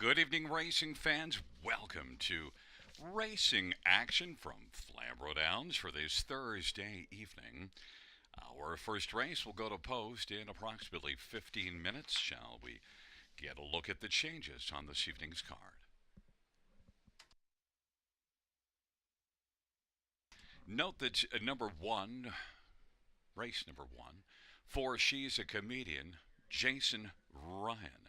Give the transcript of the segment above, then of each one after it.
Good evening, racing fans. Welcome to Racing Action from Flamboro Downs for this Thursday evening. Our first race will go to post in approximately 15 minutes. Shall we get a look at the changes on this evening's card? Note that race number one, for She's a Comedian, Jason Ryan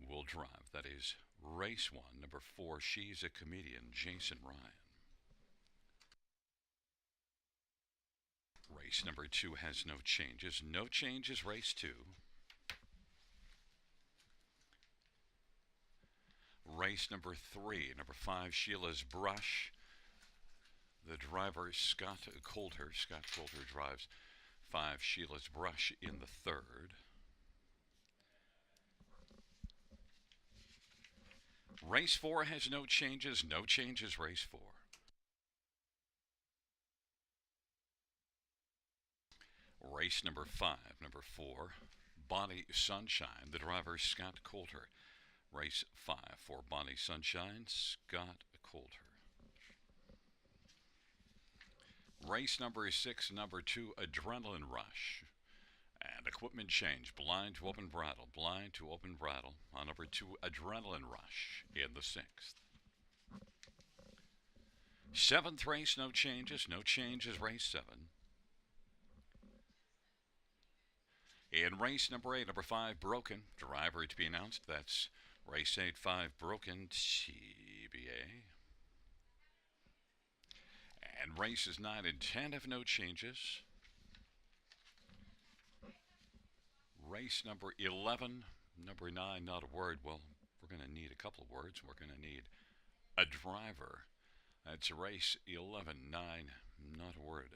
will drive. That is race one, number four, She's a Comedian, Jason Ryan. Race number two has no changes. No changes, race two. Race number three, number five, Sheila's Brush. The driver, Scott Coulter. Scott Coulter drives five, Sheila's Brush in the third. Race four has no changes. No changes, race four. Race number five, number four, Bonnie Sunshine. The driver, Scott Coulter. Race five for Bonnie Sunshine, Scott Coulter. Race number six, number two, Adrenaline Rush. And equipment change, blind to open bridle, blind to open bridle on number two, Adrenaline Rush in the sixth. Seventh race, no changes. No changes, race seven. In race number eight, number five, Broken. Driver to be announced. That's race 8-5, Broken, TBA. And races 9 and 10 have no changes. Race number 11, number 9, not a word. Well, we're going to need a couple of words. We're going to need a driver. That's race 11, 9, not a word.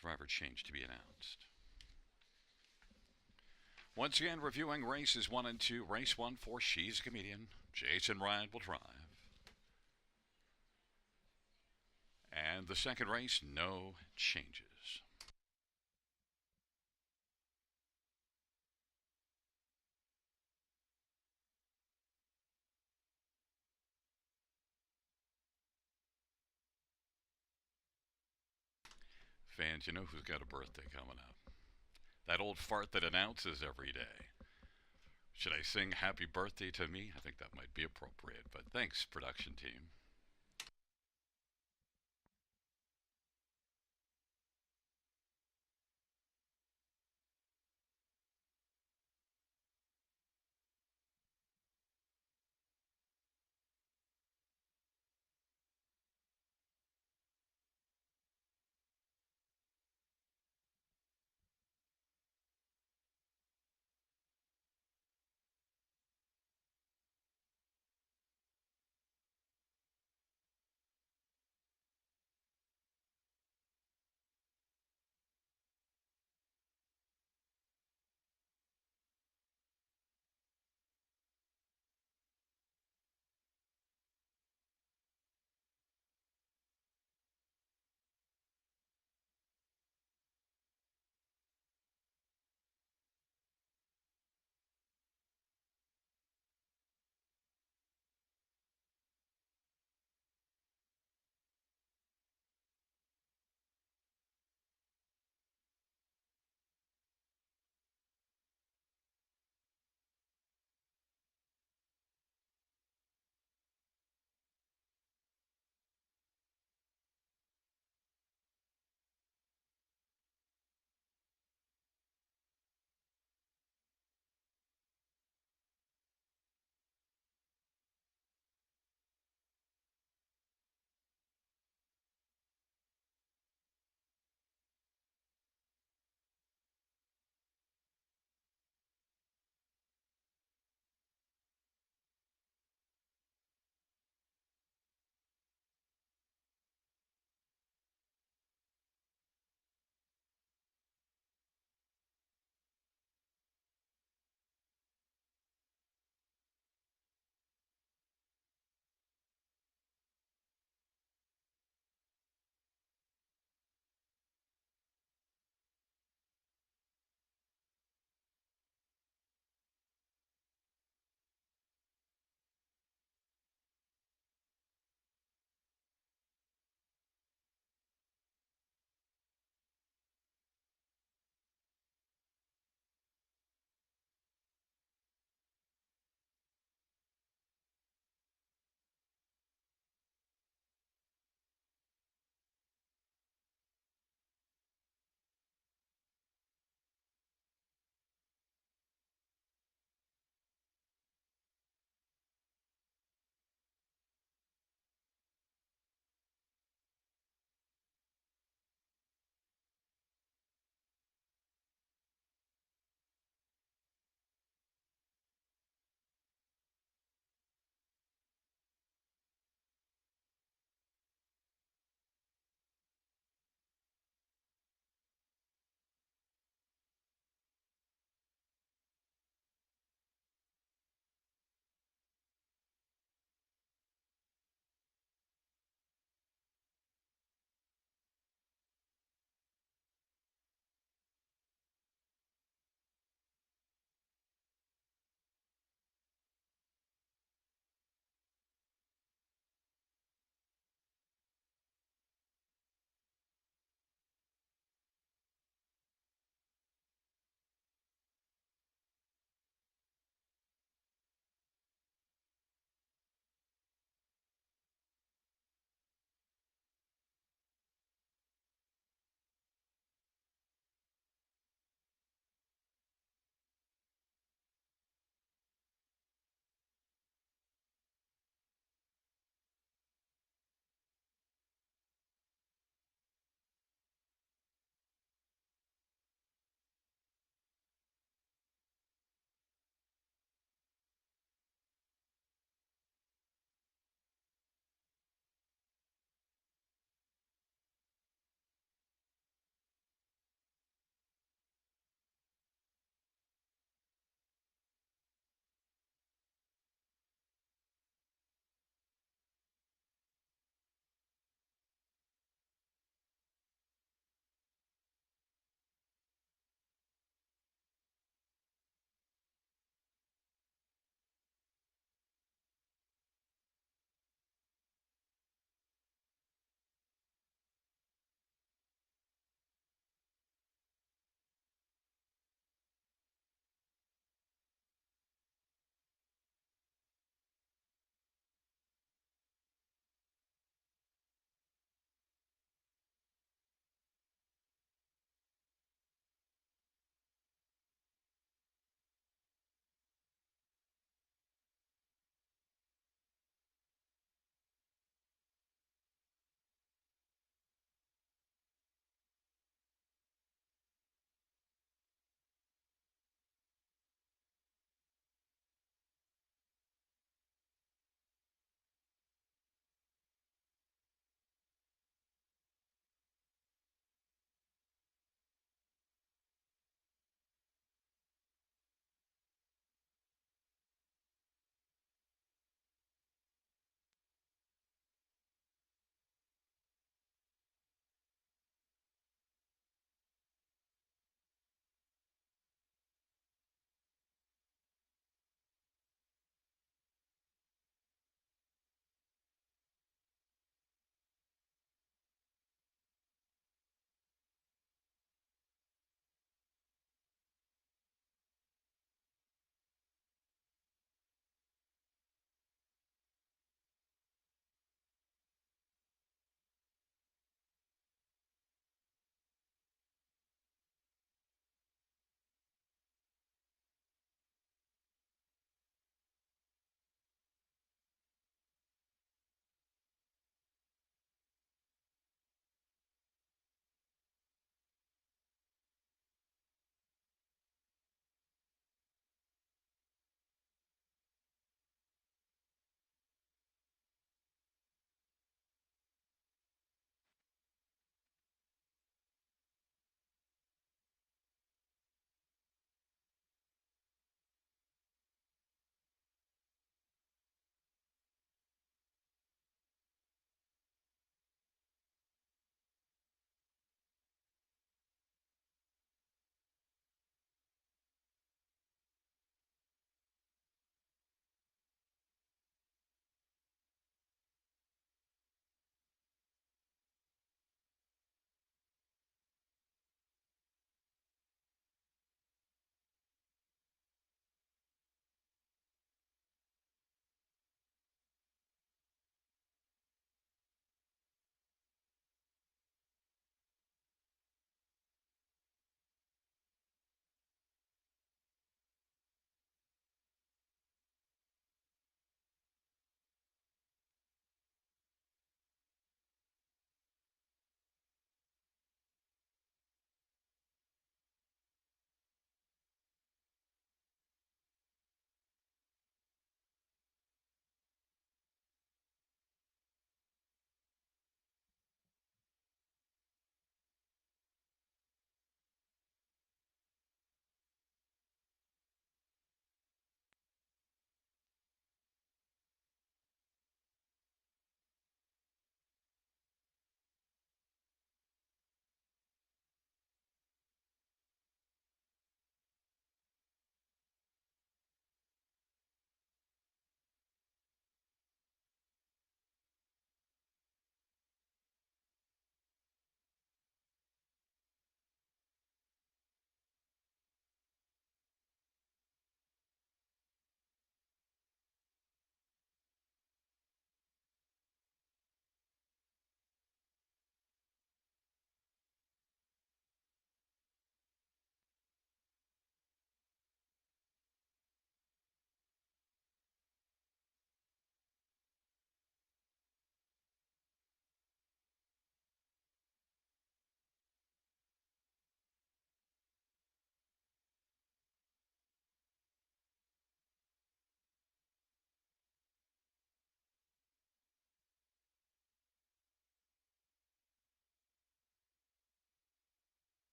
Driver change to be announced. Once again, reviewing races 1 and 2. Race 1 for She's a Comedian. Jason Ryan will drive. And the second race, no changes. Fans, you know who's got a birthday coming up? That old fart that announces every day. Should I sing happy birthday to me? I think that might be appropriate, but thanks, production team.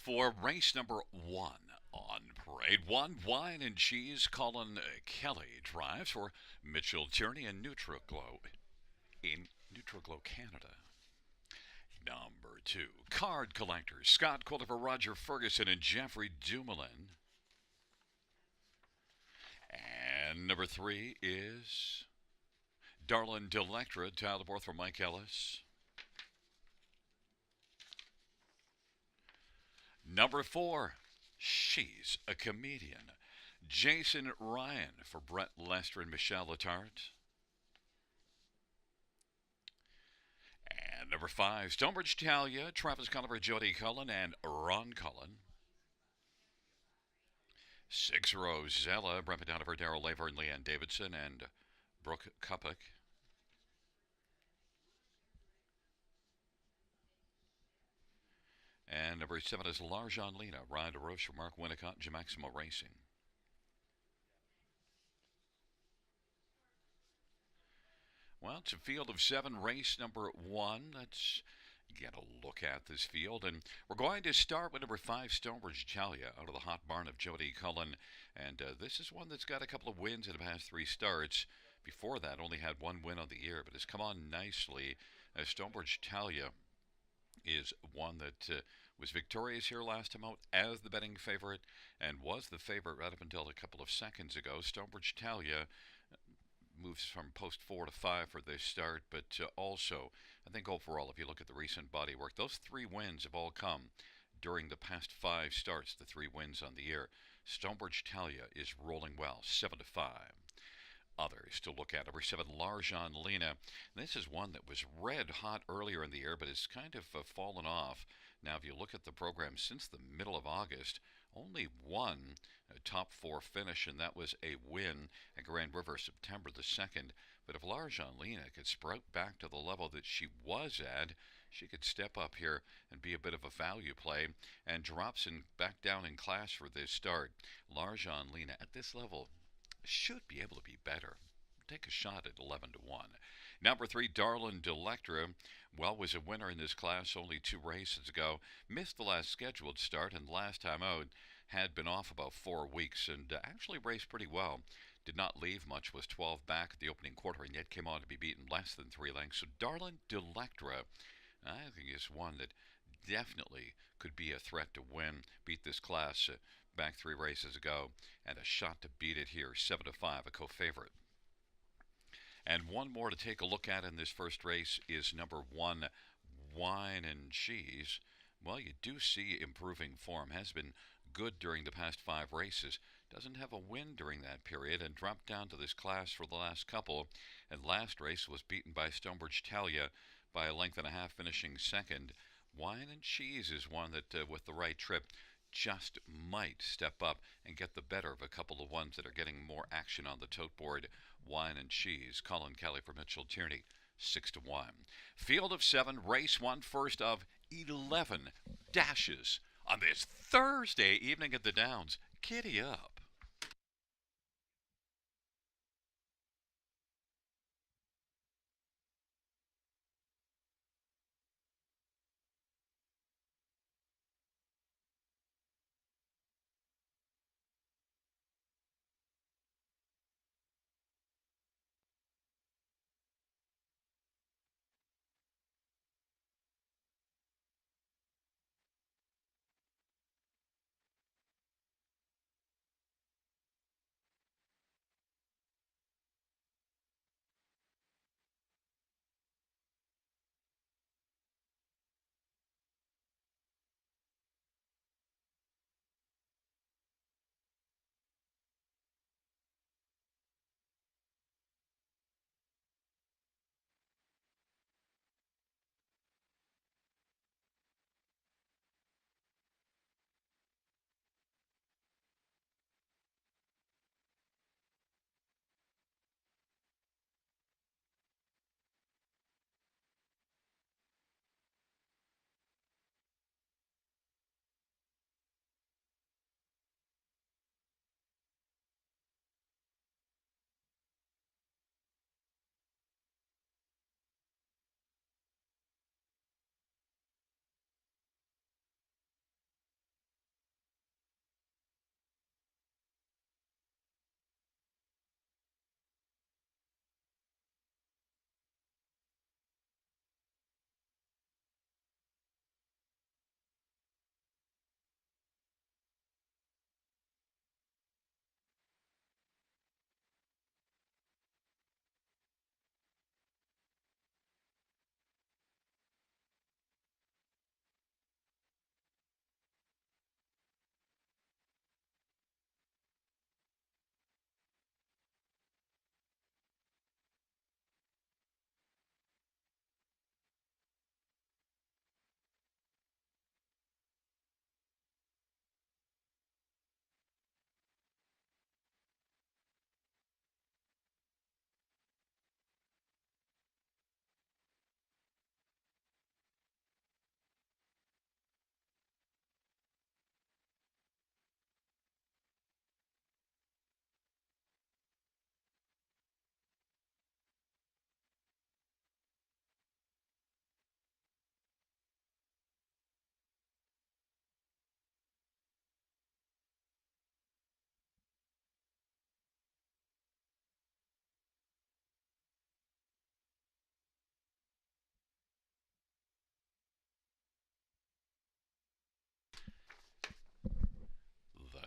For race number 1 on parade, one wine and cheese. Colin Kelly drives for Mitchell Tierney in Neutral Glow, Canada. Number 2, card collectors. Scott Quilter for Roger Ferguson and Jeffrey Dumoulin. And number 3 is Darlin Delectra, Tyler Borth for Mike Ellis. Number 4, she's a comedian. Jason Ryan for Brett Lester and Michelle Letarte. And number 5, Stonebridge Talia, Travis Culliver, Jody Cullen, and Ron Cullen. 6, Rosella, Brent Donover, Daryl Laver, and Leanne Davidson, and Brooke Kuppick. And number 7 is Larjan Lena, Ryan DeRoche for Mark Winnicott, Jim Maximo Racing. Well, it's a field of 7, race number 1. Let's get a look at this field. And we're going to start with number 5, Stonebridge Talia, out of the hot barn of Jody Cullen. And this is one that's got a couple of wins in the past 3 starts. Before that, only had 1 win on the year, but has come on nicely. Stonebridge Talia is one that was victorious here last time out as the betting favorite and was the favorite right up until a couple of seconds ago. Stonebridge Talia moves from post 4 to 5 for this start, but also, I think overall, if you look at the recent body work, those 3 wins have all come during the past 5 starts, the 3 wins on the year. Stonebridge Talia is rolling well, 7 to 5. Others to look at. Number 7, Larjan Lena. This is one that was red hot earlier in the year, but has kind of fallen off. Now, if you look at the program since the middle of August, only one top 4 finish, and that was a win at Grand River September the 2nd. But if Larjan Lena could sprout back to the level that she was at, she could step up here and be a bit of a value play, and drops back down in class for this start. Larjan Lena at this level should be able to be better. Take a shot at 11 to 1. Number 3, Darlin Delectra, was a winner in this class only 2 races ago. Missed the last scheduled start, and last time out had been off about 4 weeks and actually raced pretty well. Did not leave much, was 12 back at the opening quarter, and yet came on to be beaten less than 3 lengths. So Darlin Delectra, I think, is one that definitely could be a threat to win, beat this class back 3 races ago, and a shot to beat it here, 7 to 5, a co-favorite. And one more to take a look at in this first race is number 1, Wine and Cheese. Well, you do see improving form. Has been good during the past 5 races. Doesn't have a win during that period and dropped down to this class for the last couple. And last race was beaten by Stonebridge Talia by a length and a half, finishing second. Wine and Cheese is one that, with the right trip, just might step up and get the better of a couple of ones that are getting more action on the tote board. Wine and Cheese. Colin Kelly for Mitchell Tierney, 6 to 1. Field of 7, race 1, first of 11 dashes on this Thursday evening at the Downs. Giddy up.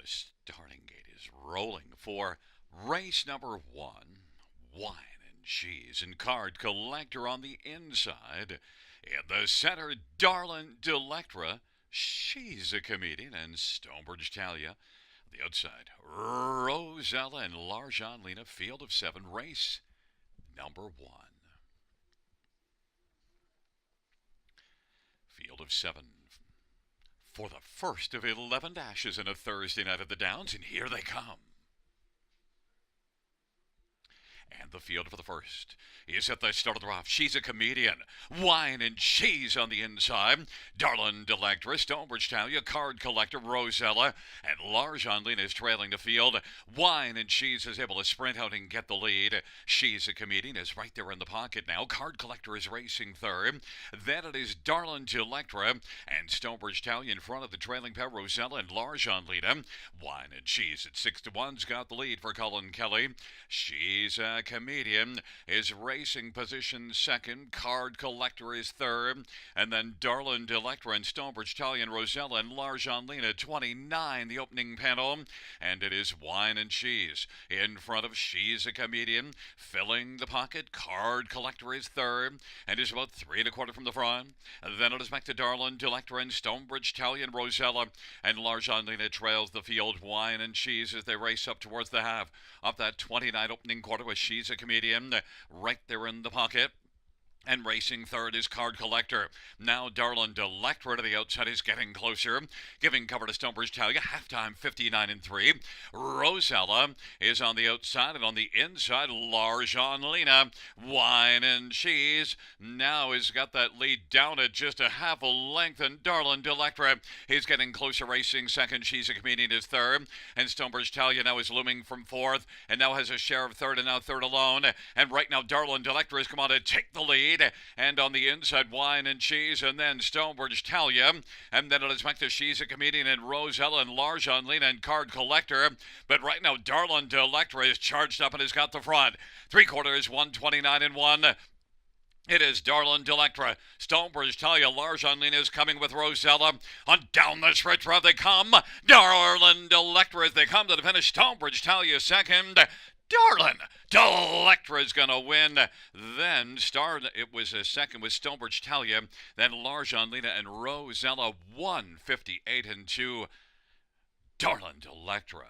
The starting gate is rolling for race number one. Wine and cheese and card collector on the inside. In the center, Darlin Delectra. She's a comedian, and Stonebridge Talia. The outside, Rosella and Larjan Lena. Field of seven, race number one. Field of seven for the first of 11 dashes in a Thursday night at the Downs, and here they come. And the field for the first is at the start of the rough. She's a comedian. Wine and cheese on the inside. Darlin Delectra, Stonebridge Talia, card collector Rosella, and Larjan Lena is trailing the field. Wine and cheese is able to sprint out and get the lead. She's a comedian is right there in the pocket now. Card collector is racing third. Then it is Darlin Delectra and Stonebridge Talia in front of the trailing pair, Rosella and Larjan Lena. Wine and cheese at 6-1's got the lead for Colin Kelly. She's a comedian is racing position second. Card collector is third. And then Darlin Delectra and Stonebridge Talia and Rosella and Larjan Lena 29, the opening panel. And it is Wine and Cheese in front of She's a Comedian. Filling the pocket. Card collector is third and is about 3 1/4 from the front. Then it is back to Darlin Delectra and Stonebridge Talia and Rosella. And Larjan Lena trails the field. Wine and Cheese as they race up towards the half. Up that 29 opening quarter with She's a Comedian right there in the pocket. And racing third is Card Collector. Now Darlin Delectra to the outside is getting closer. Giving cover to Stonebridge Talia. Halftime 59-3. Rosella is on the outside, and on the inside, Larjan Lena. Wine and Cheese now has got that lead down at just a half a length, and Darlin Delectra is getting closer, racing second. She's a Comedian is third, and Stonebridge Talia now is looming from fourth, and now has a share of third, and now third alone. And right now Darlin Delectra has come on to take the lead. And on the inside, Wine and Cheese, and then Stonebridge Talia. And then it is back to She's a Comedian and Rosella and Larjan Lena and Card Collector. But right now, Darlin Delectra is charged up and has got the front. 3/4, 129-1. It is Darlin Delectra. Stonebridge Talia, Larjan Lena is coming with Rosella. On down the stretch road they come. Darlin Delectra as they come to the finish. Stonebridge Talia second. Darlin Delectra is going to win. Then it was a second with Stonebridge Talia. Then Larjan Lena and Rosella 158-2. Darlin Delectra.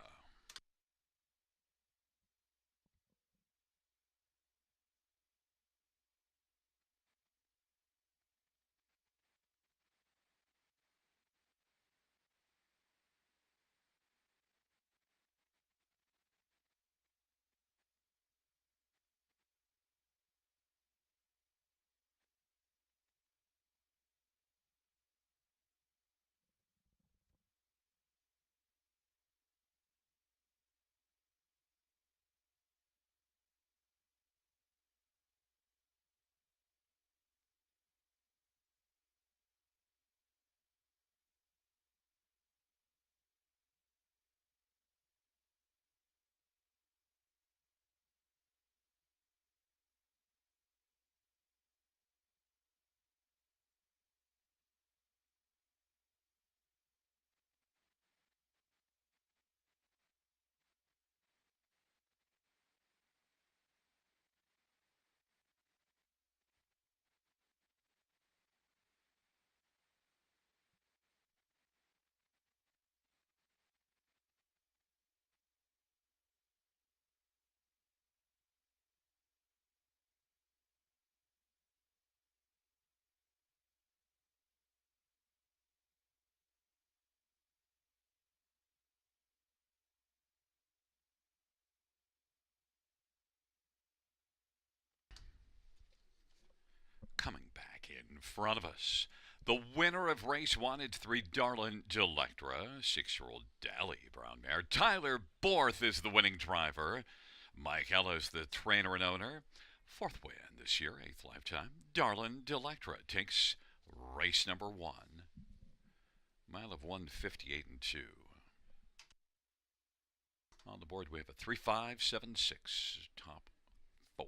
Coming back in front of us, the winner of race one, it's 3 Darlin Delectra, 6-year-old Dally Brown mare. Tyler Borth is the winning driver. Mike Ellis, the trainer and owner. 4th win this year, 8th lifetime. Darlin Delectra takes race number one. Mile of 158-2. On the board we have a 3-5-7-6 top 4.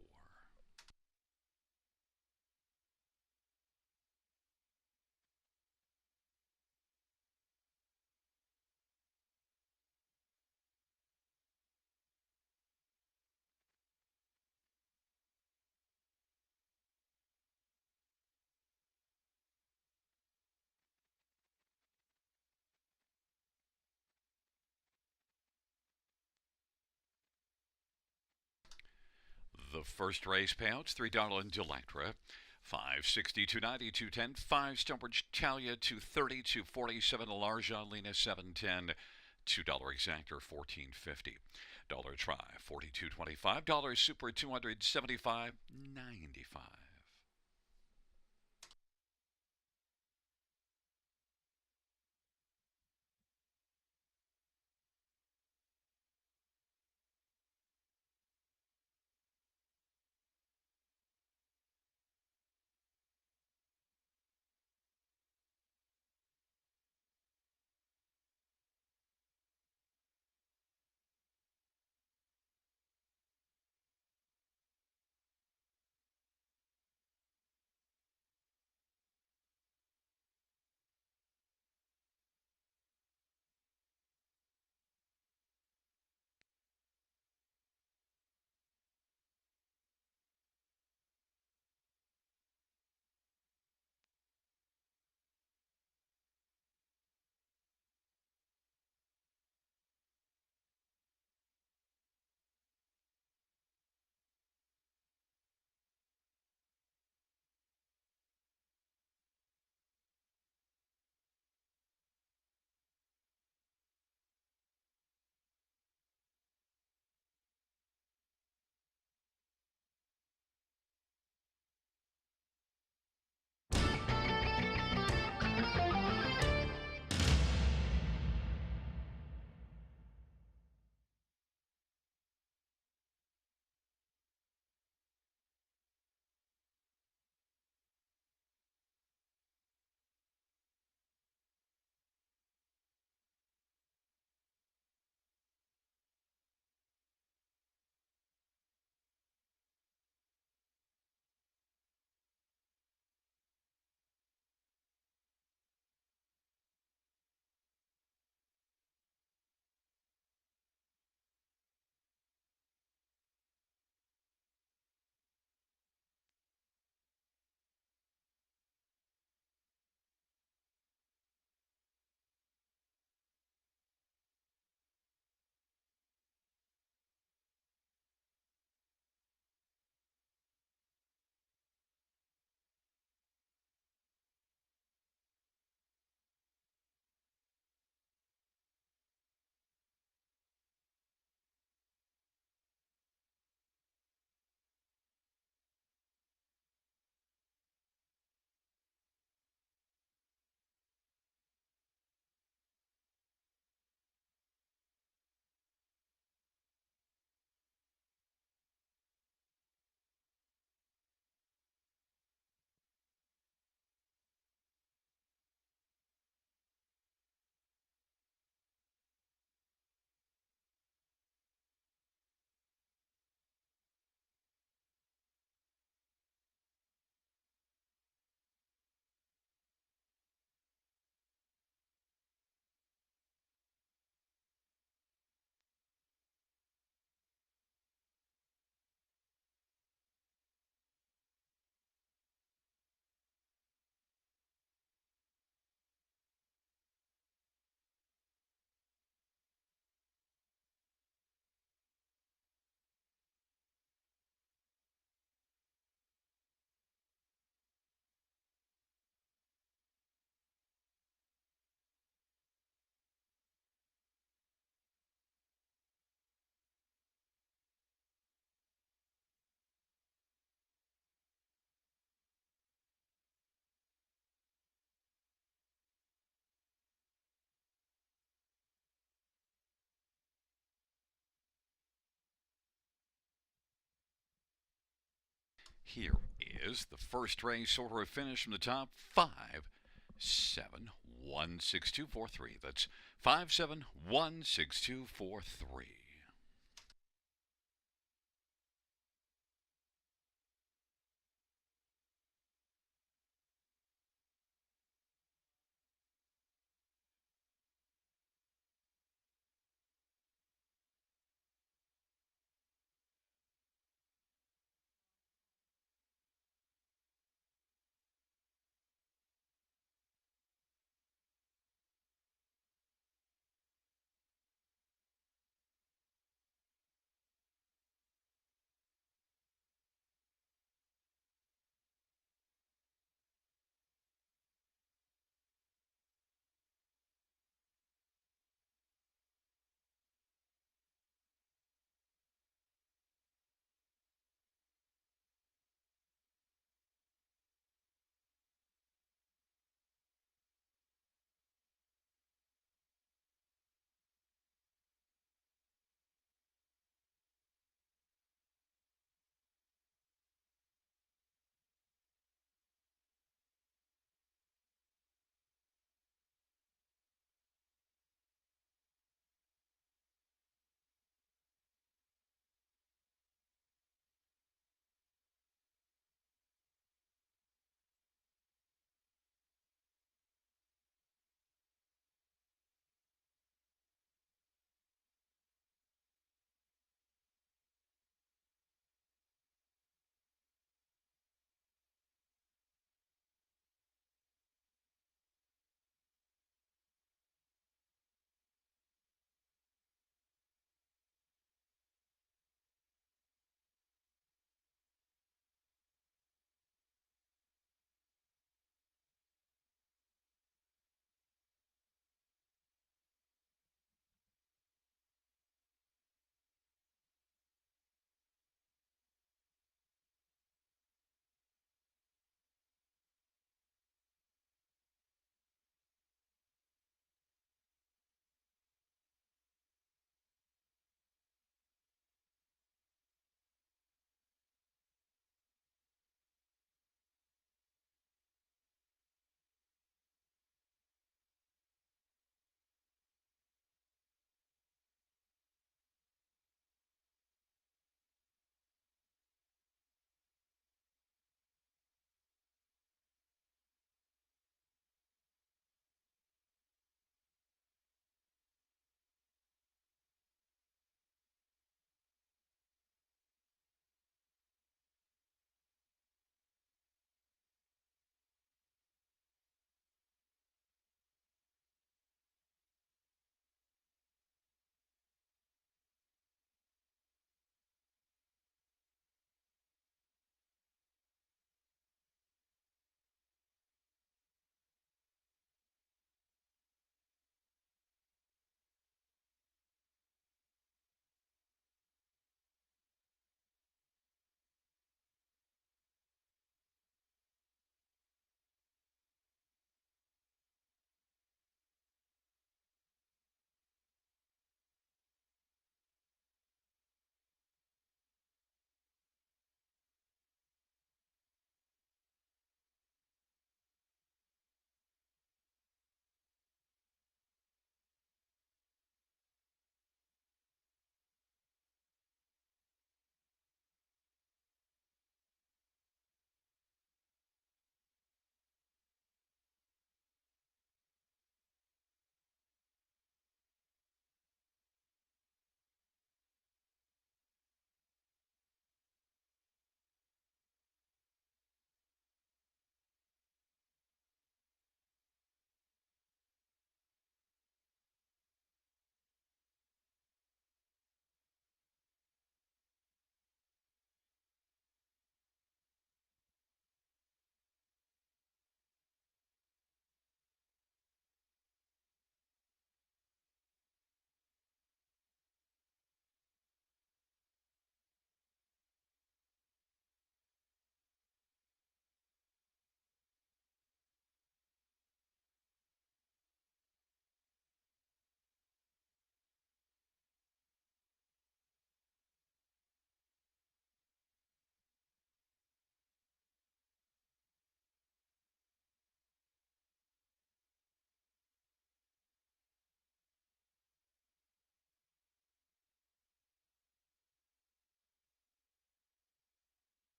The first race payouts $3 into Electra, 560, 290, 210, 5 Stonebridge Talia, 230, 247 Alarja, Lena 710, $2 exactor 1450. Dollar try 42.25. Dollar super 275.95. Here is the first race order of finish from the top. 5716243. That's 5716243.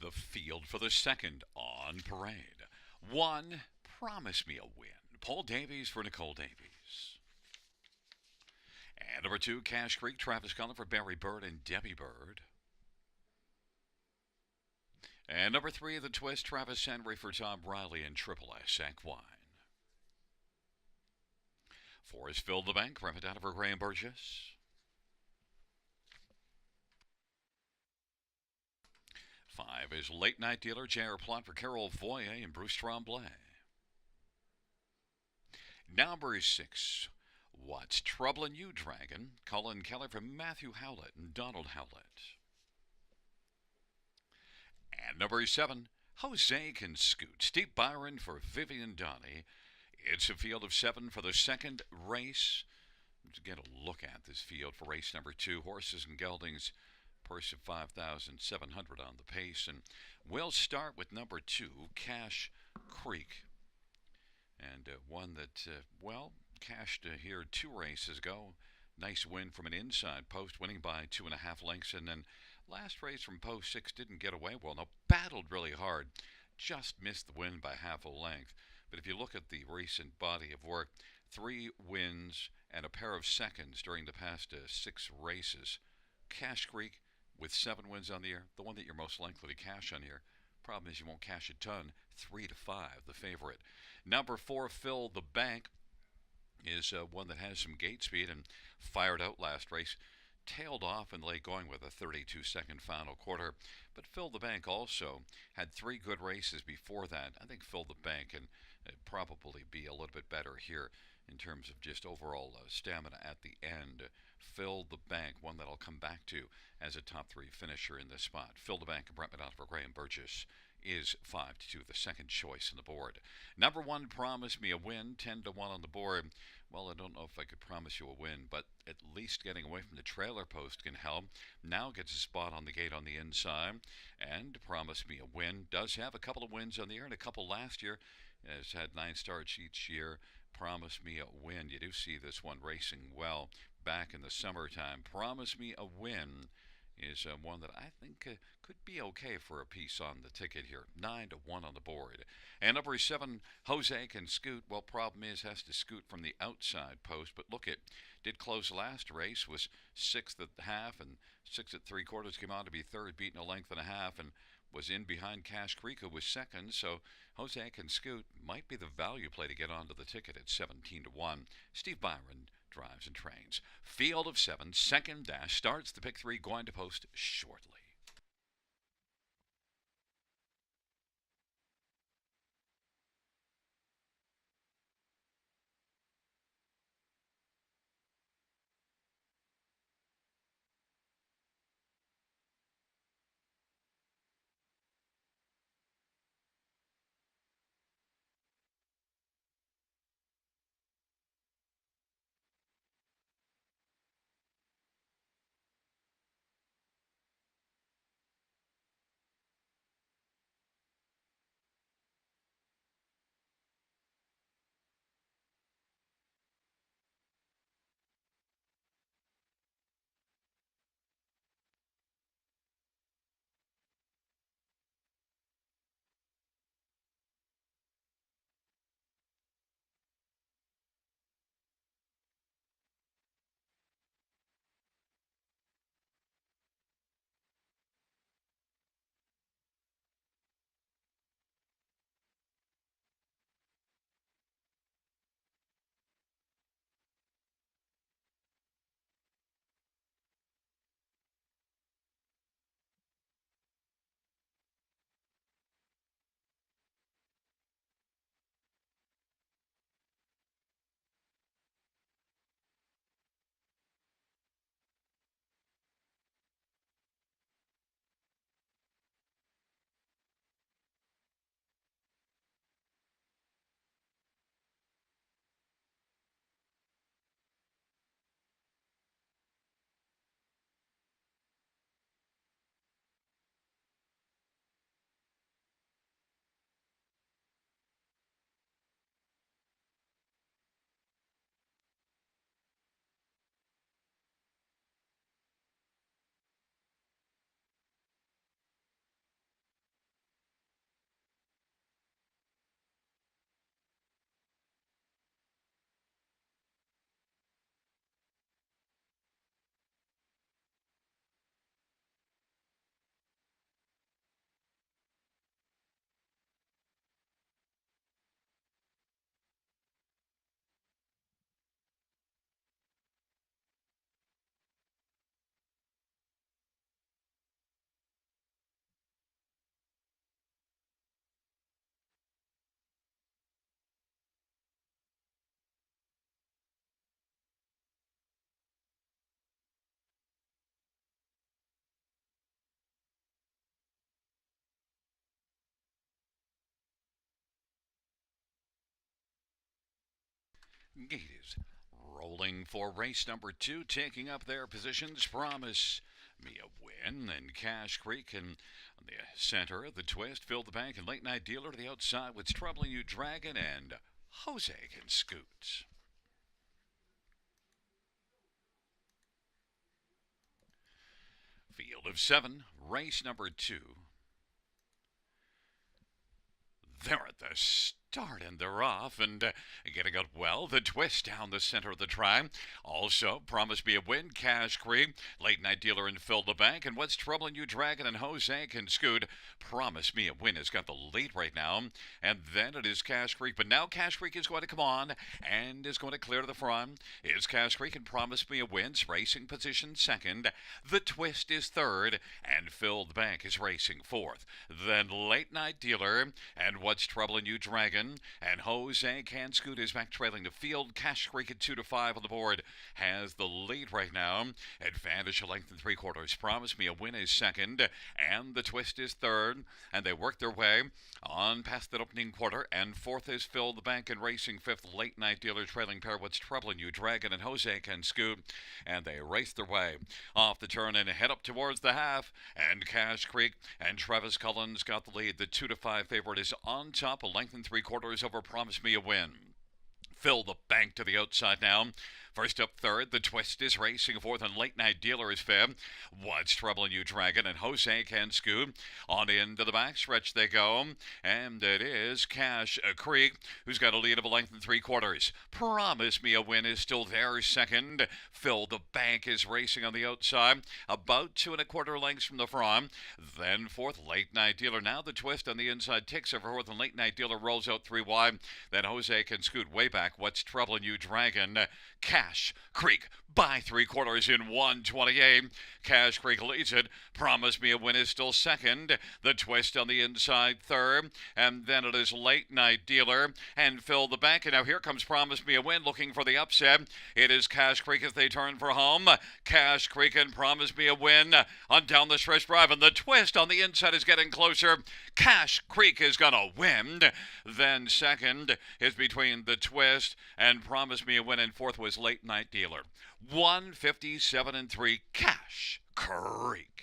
The field for the second on parade. One, Promise Me a Win. Paul Davies for Nicole Davies. And number two, Cash Creek, Travis Cullen for Barry Bird and Debbie Bird. And number three, The Twist, Travis Henry for Tom Riley and Triple S Equine. Four is Fill the Bank, Representative for Graham Burgess. Five is Late Night Dealer, J.R. Plot for Carol Voyer and Bruce Tremblay. Number six, What's Troubling You, Dragon? Colin Kelly from Matthew Howlett and Donald Howlett. And number seven, Jose Can Scoot. Steve Byron for Vivian Donnie. It's a field of seven for the second race. To get a look at this field for race number two, horses and geldings, purse of 5,700 on the pace. And we'll start with number two, Cash Creek. And one that, cashed here 2 races ago. Nice win from an inside post, winning by 2.5 lengths. And then last race from post 6 didn't get away well. No, battled really hard. Just missed the win by half a length. But if you look at the recent body of work, 3 wins and a pair of seconds during the past 6 races. Cash Creek with 7 wins on the year, the one that you're most likely to cash on here. Problem is you won't cash a ton. 3 to 5, the favorite. Number 4, Fill the Bank, is one that has some gate speed and fired out last race. Tailed off in late going with a 32-second final quarter. But Fill the Bank also had 3 good races before that. I think Fill the Bank can probably be a little bit better here in terms of just overall stamina at the end. Fill the Bank, one that I'll come back to as a top 3 finisher in this spot. Fill the Bank, Brent Minotti for Graham Burgess, is 5-2, the second choice on the board. Number 1, Promise Me a Win, 10-1 on the board. Well, I don't know if I could promise you a win, but at least getting away from the trailer post can help. Now gets a spot on the gate on the inside. And Promise Me a Win does have a couple of wins on the year and a couple last year. Has had 9 starts each year. Promise Me a Win. You do see this one racing well back in the summertime. Promise Me a Win is one that I think could be okay for a piece on the ticket here. 9-1 on the board. And number 7, Jose Can Scoot. Well, problem is has to scoot from the outside post, but look, it did close last race, was 6th at half and 6 at 3/4, came on to be 3rd, beating a length and a half, and was in behind Cash Creek, who was 2nd. So Jose Can Scoot might be the value play to get onto the ticket at 17-1. Steve Byron drives and trains. Field of 7, second dash, starts the pick 3, going to post shortly. Gate is rolling for race number 2, taking up their positions. Promise Me a Win and Cash Creek and on the center of the twist. Fill the Bank and Late Night Dealer to the outside. What's Troubling You, Dragon, and Jose can scoot. Field of 7, race number 2. They're at the start and they're off and getting out well. The twist down the center of the track. Also, Promise Me a Win, Cash Creek, Late Night Dealer, and Fill the Bank. And What's Troubling You, Dragon, and Jose can scoot. Promise Me a Win has got the lead right now. And then it is Cash Creek. But now Cash Creek is going to come on and is going to clear to the front. It's Cash Creek and Promise Me a Win's racing position second. The twist is third. And Fill the Bank is racing fourth. Then Late Night Dealer and What's Troubling You, Dragon, and Jose Can Scoot is back trailing the field. Cash Creek at 2-5 on the board has the lead right now. Advantage a length and 3/4. Promise Me a Win is second, and the twist is third. And they work their way on past that opening quarter. And fourth is Fill the Bank and racing fifth. Late Night Dealer trailing pair. What's Troubling You, Dragon, and Jose Can Scoot. And they race their way off the turn and head up towards the half. And Cash Creek and Travis Collins got the lead. The 2-5 favorite is on top, a length and 3/4 over Promise Me a Win. Fill the Bank to the outside now. First up third, the twist is racing fourth, and Late Night Dealer is fifth. What's Troubling You, Dragon, and Jose Can Scoot. On into the backstretch they go, and it is Cash Creek, who's got a lead of a length and 3/4. Promise Me a Win is still there second. Fill the Bank is racing on the outside, about 2 1/4 lengths from the front. Then fourth, Late Night Dealer. Now the twist on the inside takes over fourth, and Late Night Dealer rolls out 3 wide. Then Jose Can Scoot way back. What's Troubling You, Dragon? Cash Creek by 3/4 in 1:28. Cash Creek leads it. Promise Me a Win is still second. The twist on the inside third. And then it is Late Night Dealer and Fill the Bank. And now here comes Promise Me a Win looking for the upset. It is Cash Creek as they turn for home. Cash Creek and Promise Me a Win on down the stretch drive. And the twist on the inside is getting closer. Cash Creek is going to win. Then second is between the twist and Promise Me a Win. And fourth was Late Night Dealer. 157-3, Cash Creek.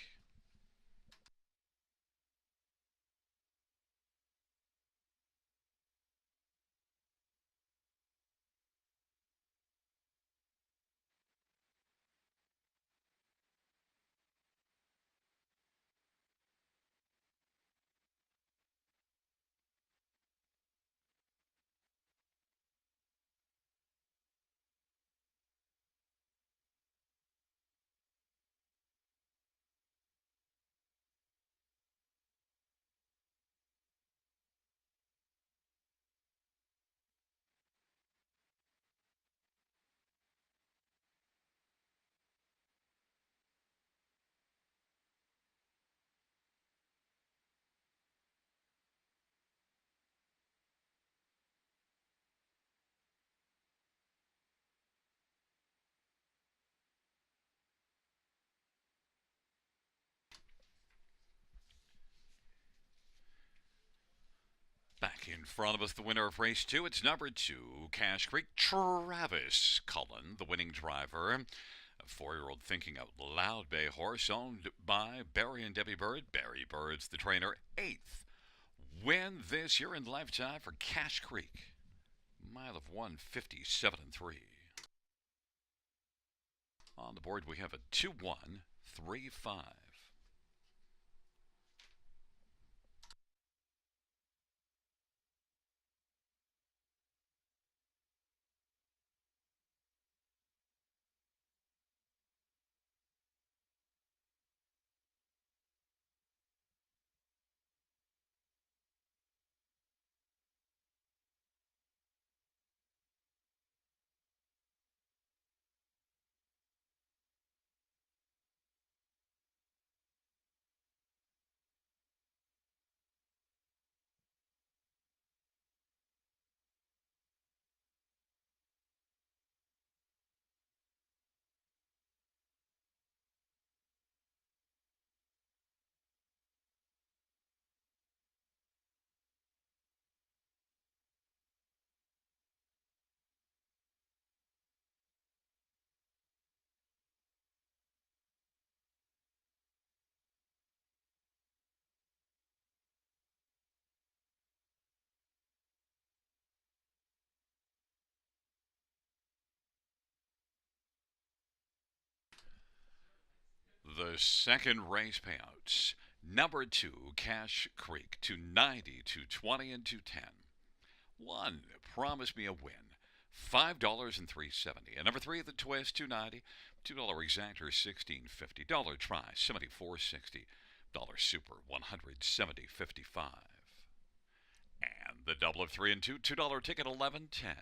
Back in front of us, the winner of race 2. It's number 2, Cash Creek. Travis Cullen, the winning driver. A 4-year-old Thinking Out Loud bay horse owned by Barry and Debbie Bird. Barry Bird's the trainer. 8th win this year in lifetime for Cash Creek. Mile of 157-3. On the board, we have a 2-1-3-5. The second race payouts. Number 2, Cash Creek, 290, 220, and 210. 1, Promise Me a Win, $5 and $3.70. And number 3, The Twist, 290, $2 exactor, $16.50. Dollar Try, $74.60. Dollar Super, $170.55. And the double of 3 and 2, $2 ticket, $11.10.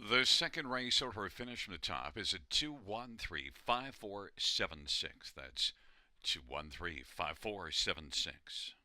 The second race over finish from the top is at 2135476. That's 2135476.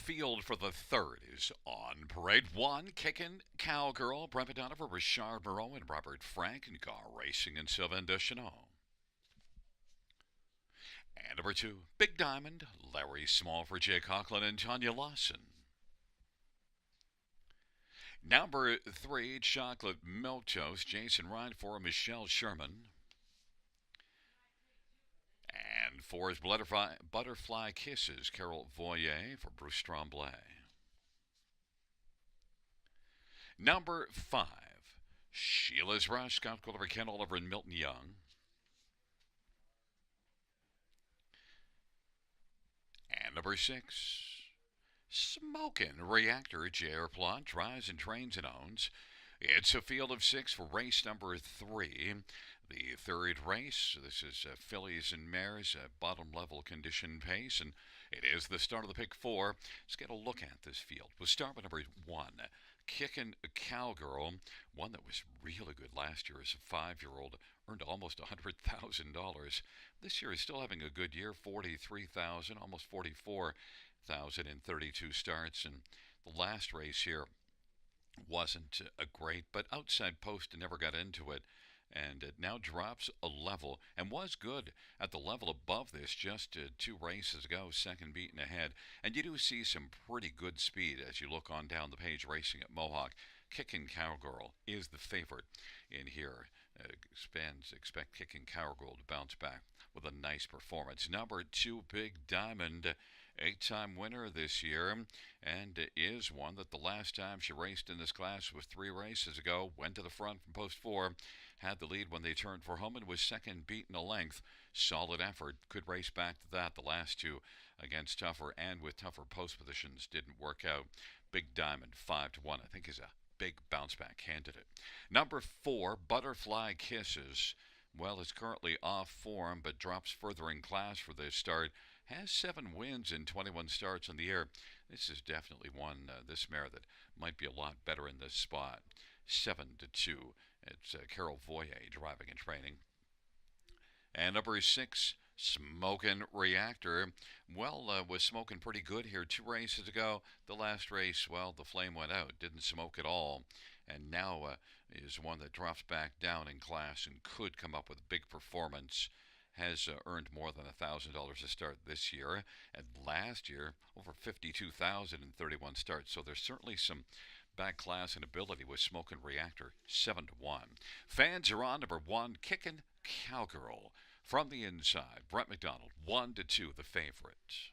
field for the third is on parade. One, Kickin' Cowgirl, Brent Donovan, Richard Moreau, and Robert Frank, and Car Racing in Sylvain Deschanel. And number two, Big Diamond, Larry Small for Jay Conklin and Tanya Lawson. Number three, Chocolate Milk Toast, Jason Ryan for Michelle Sherman. And four is Butterfly Kisses, Carol Voyer for Bruce Tremblay. Number five, Sheila's Rush, Scott Gulliver, Ken Oliver, and Milton Young. And number six, Smokin' Reactor, J.R. Plot, drives and trains and owns. It's a field of six for race number three. The third race, this is fillies and mares, bottom level condition pace, and it is the start of the pick four. Let's get a look at this field. We'll start with number one, Kickin' Cowgirl, one that was really good last year as a 5-year-old, earned almost $100,000. This year is still having a good year, 43,000, almost 44,000 in 32 starts, and the last race here wasn't a great, but outside post never got into it, and it now drops a level and was good at the level above this just two races ago, second beaten ahead. And you do see some pretty good speed as you look on down the page racing at Mohawk. Kickin' Cowgirl is the favorite in here. Fans expect Kickin' Cowgirl to bounce back with a nice performance. Number two, Big Diamond, 8-time winner this year, and is one that the last time she raced in this class was 3 races ago, went to the front from post 4, had the lead when they turned for home, and was second beaten a length. Solid effort, could race back to that. The last two against tougher and with tougher post positions didn't work out. Big Diamond, 5-1, I think is a big bounce back candidate. Number 4, Butterfly Kisses. Well, is currently off form, but drops further in class for this start. Has 7 wins in 21 starts on the year. This is definitely one, this mare, that might be a lot better in this spot. 7-2. It's Carol Voyer driving and training. And number 6, Smokin' Reactor. Well, was smoking pretty good here 2 races ago. The last race, well, the flame went out. Didn't smoke at all. And now is one that drops back down in class and could come up with a big performance. Has earned more than $1,000 to start this year. And last year, over $52,000 in 31 starts. So there's certainly some back class and ability with Smokin' Reactor, 7-1. Fans are on number 1, Kickin' Cowgirl. From the inside, Brett McDonald, 1-2, the favorite.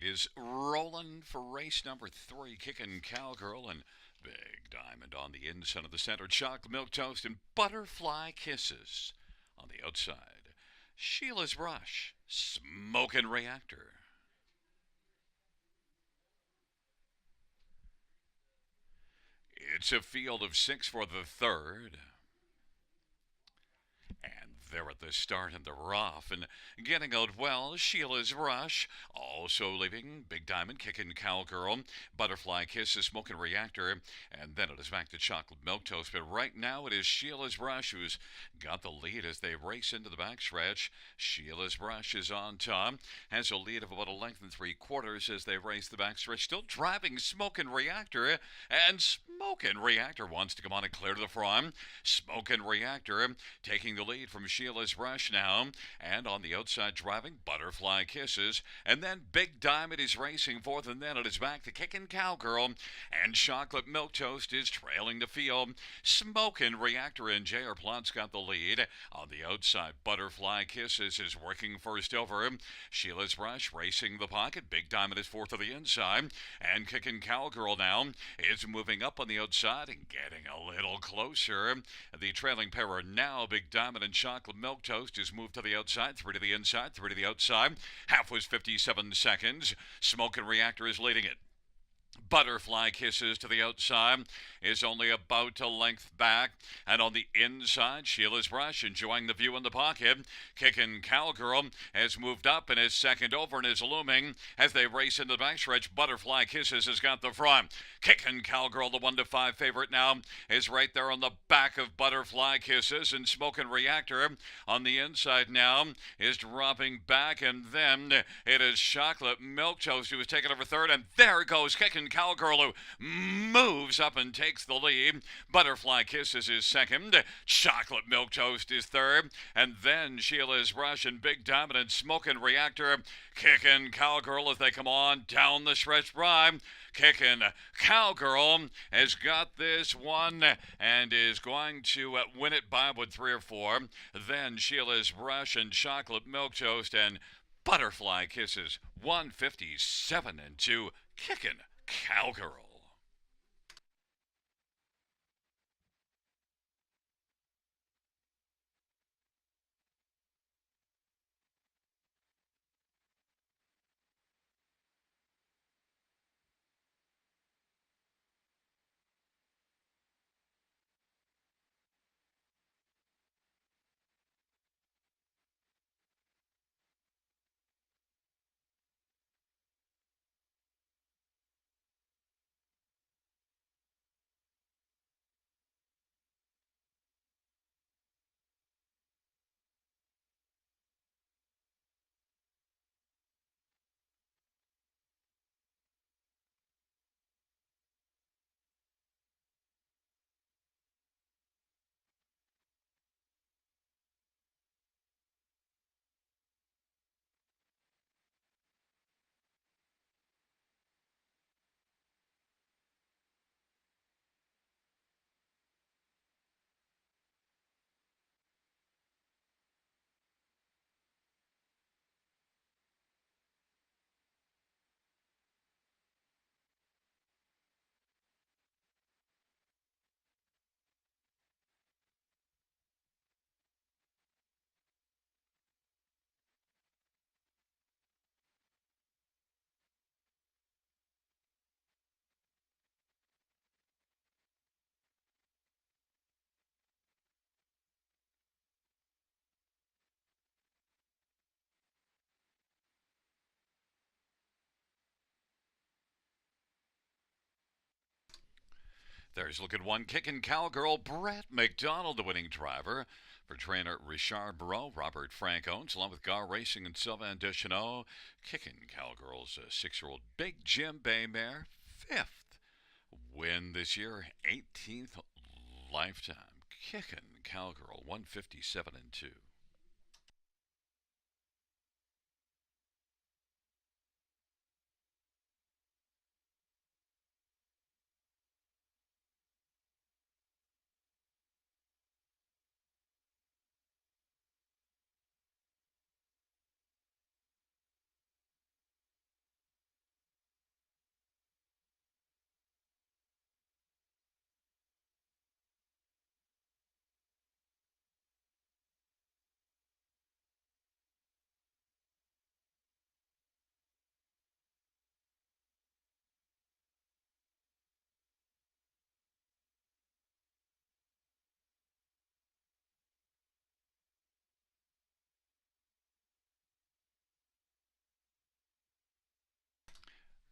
is rolling for race number 3, kicking Cowgirl and Big Diamond on the inside of the center. Chocolate milk toast and butterfly kisses on the outside. Sheila's Rush, Smoking Reactor. It's a field of 6 for the third. And they're at the start in the rough and getting out well. Sheila's Rush, also leaving Big Diamond, kicking Cowgirl, Butterfly Kisses, Smoking Reactor, and then it is back to Chocolate Milk Toast. But right now it is Sheila's Rush who's got the lead as they race into the backstretch. Sheila's Rush is on top, has a lead of about a length and 3/4 as they race the backstretch. Still driving Smoking Reactor, and Smoking Reactor wants to come on and clear to the front. Smoking Reactor taking the lead from Sheila's Rush now, and on the outside driving Butterfly Kisses, and then Big Diamond is racing fourth, and then it is back to kicking Cowgirl, and Chocolate Milk Toast is trailing the field. Smoking Reactor and J.R. Plot's got the lead. On the outside, Butterfly Kisses is working first over. Sheila's Rush racing the pocket. Big Diamond is fourth to the inside, and kicking Cowgirl now is moving up on the outside and getting a little closer. The trailing pair are now Big Diamond and Chocolate Milk Toast is moved to the outside, 3 to the inside, 3 to the outside. Half was 57 seconds. Smoking Reactor is leading it. Butterfly Kisses to the outside is only about a length back, and on the inside Sheila's Rush enjoying the view in the pocket. Kicking Cowgirl has moved up and is second over and is looming as they race into the backstretch. Butterfly Kisses has got the front. Kicking Cowgirl, the 1-5 favorite now, is right there on the back of Butterfly Kisses, and Smoking Reactor on the inside now is dropping back, and then it is Chocolate Milk Toast who is taking over third, and there goes Kicking Cowgirl who moves up and takes the lead. Butterfly Kisses is second. Chocolate Milk Toast is third. And then Sheila's Rush and Big Diamond and Smoking Reactor kicking Cowgirl as they come on down the stretch drive. Kicking Cowgirl has got this one and is going to win it by about 3 or 4. Then Sheila's Rush and Chocolate Milk Toast and Butterfly Kisses 157 and 2 kicking Cowgirl. There's look at one kicking Cowgirl. Brett McDonald, the winning driver. For trainer Richard Barreau, Robert Frank owns, along with Gar Racing and Sylvain Deschanel. Kicking Cowgirl's 6-year-old Big Jim Bay mare. 5th win this year. 18th lifetime. Kicking Cowgirl 157 and 2.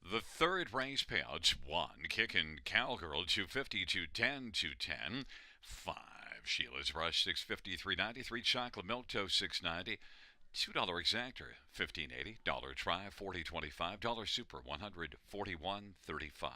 The third race payouts: 1. Kickin' Cowgirl 250, 210, 210. 5. Sheila's Rush 650, 393. Chocolate Milk Toast 690. $2 Exactor 1580. Dollar Try 4025. Dollar Super 141.35.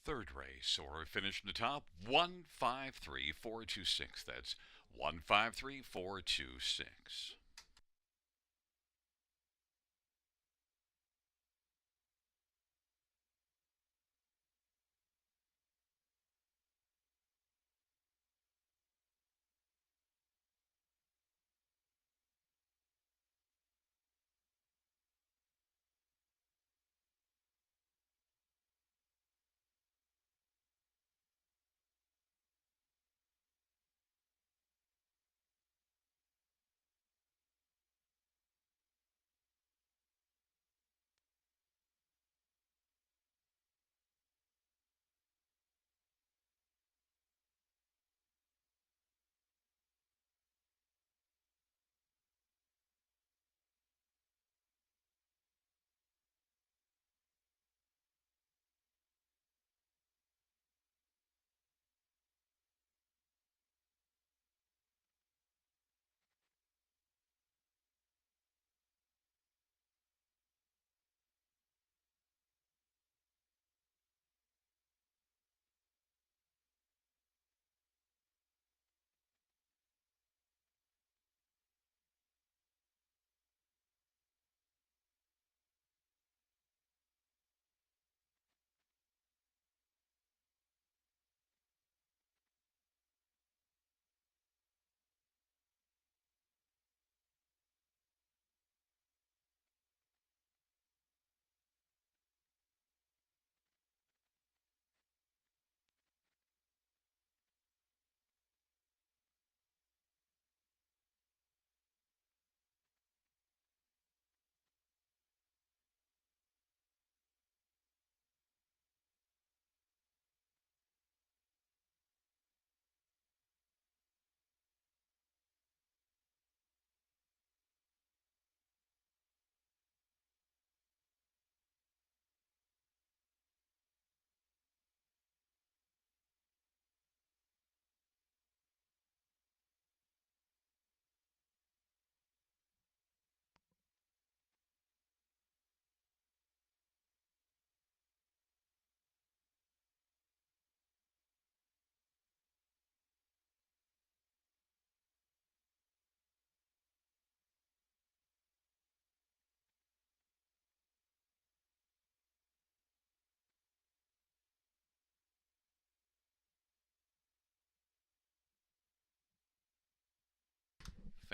Third race, or finish in the top: 153426. That's 153426.